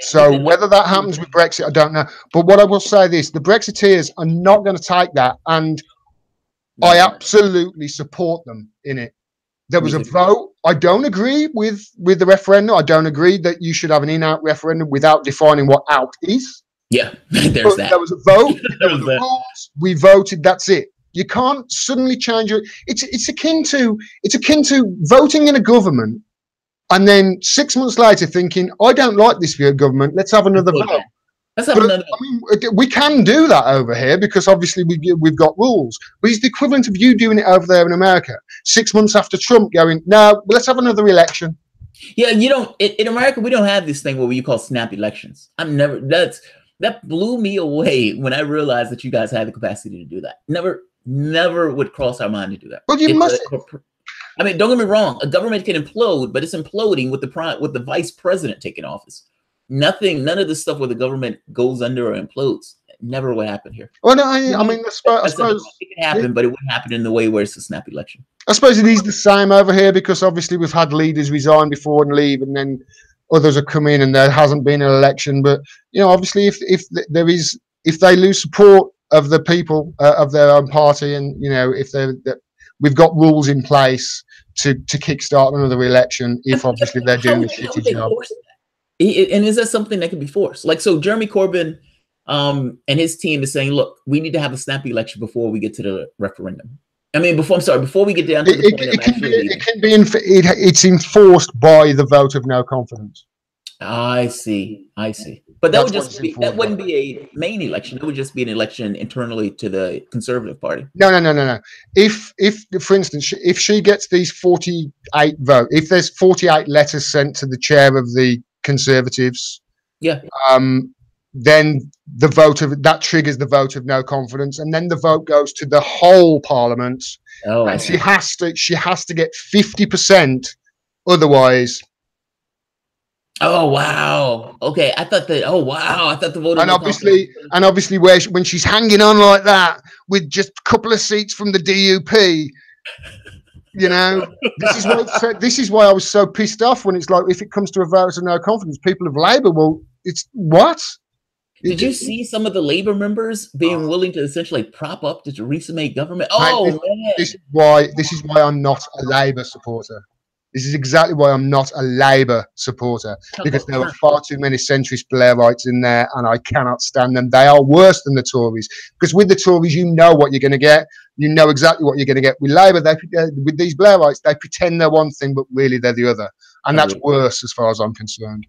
So whether that happens with Brexit, I don't know. But what I will say this, the Brexiteers are not going to take that, and I absolutely support them in it. There was a vote. I don't agree with the referendum. I don't agree that you should have an in-out referendum without defining what out is. Yeah, there's that. There was a vote. There were the rules. We voted. That's it. You can't suddenly change it. It's akin to voting in a government and then 6 months later thinking, I don't like this government. Let's have another vote. We can do that over here because obviously we've got rules. But it's the equivalent of you doing it over there in America. 6 months after Trump going, no, let's have another election. Yeah, you don't. In America, we don't have this thing where you call snap elections. That blew me away when I realized that you guys had the capacity to do that. Never would cross our mind to do that. But you must. I mean, don't get me wrong. A government can implode, but it's imploding with the vice president taking office. None of this stuff where the government goes under or implodes. Never would happen here. Well, no, I mean, I suppose it can happen, but it wouldn't happen in the way where it's a snap election. I suppose it is the same over here because obviously we've had leaders resign before and leave, and then others have come in, and there hasn't been an election. But obviously, if they lose support of the people of their own party, and we've got rules in place to kickstart another election if obviously they're doing a shitty job. And is that something that can be forced? Like, so Jeremy Corbyn And his team is saying, look, we need to have a snap election before we get to the referendum. I mean, before we get down to the point of actually leaving. It's enforced by the vote of no confidence. I see. But that wouldn't be a main election. It would just be an election internally to the Conservative Party. No. If for instance, if she gets these 48 votes, if there's 48 letters sent to the chair of the Conservatives, then the vote of that triggers the vote of no confidence, and then the vote goes to the whole Parliament. And she has to get 50%, otherwise. Oh wow! Okay, I thought that. Oh wow! I thought the vote. And obviously, when she's hanging on like that with just a couple of seats from the DUP, you know, this is why I was so pissed off when it's like, if it comes to a vote of no confidence, people of Labour, well, it's what? Did you see some of the Labour members being willing to essentially prop up the Theresa May government? Oh man! This is why I'm not a Labour supporter. This is exactly why I'm not a Labour supporter, because there are far too many centrist Blairites in there, and I cannot stand them. They are worse than the Tories, because with the Tories, you know what you're going to get. You know exactly what you're going to get. With Labour, with these Blairites, they pretend they're one thing, but really they're the other. And that's worse as far as I'm concerned.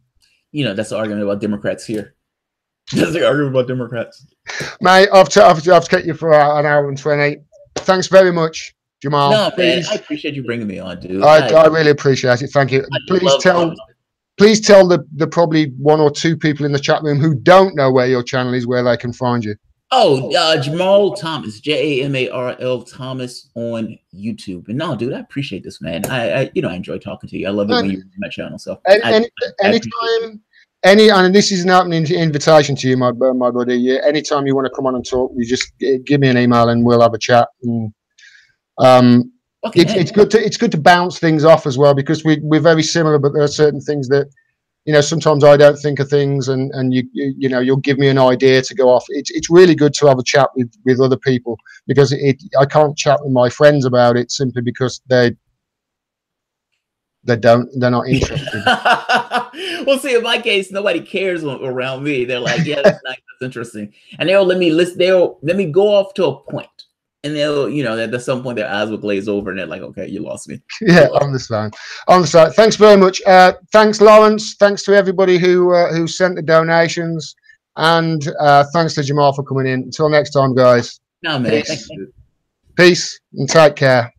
You know, that's the argument about Democrats here. That's the argument about Democrats. Mate, I've kept you for an hour and 20. Thanks very much, Jamarl. No, man, I appreciate you bringing me on, dude. I really appreciate it. Thank you. Please tell the probably one or two people in the chat room who don't know where your channel is, where they can find you. Oh, Jamarl Thomas, Jamarl Thomas on YouTube. And no, dude, I appreciate this, man. I enjoy talking to you. I love it when you're on my channel. So anytime. And this is an open invitation to you, my buddy. Yeah, anytime you want to come on and talk, you just give me an email and we'll have a chat. And it's good to bounce things off as well, because we're very similar, but there are certain things that, you know, sometimes I don't think of things, and you'll give me an idea to go off. It's really good to have a chat with other people, because I can't chat with my friends about it simply because they're not interested. Well, see, in my case, nobody cares around me. They're like, yeah, that's nice, that's interesting, and they'll let me go off to a point, and they'll, you know, at some point their eyes will glaze over, and they're like, okay, you lost me. Yeah, on the side. Thanks very much. Thanks, Lawrence. Thanks to everybody who sent the donations, and thanks to Jamarl for coming in. Until next time, guys. No, man. Peace and take care.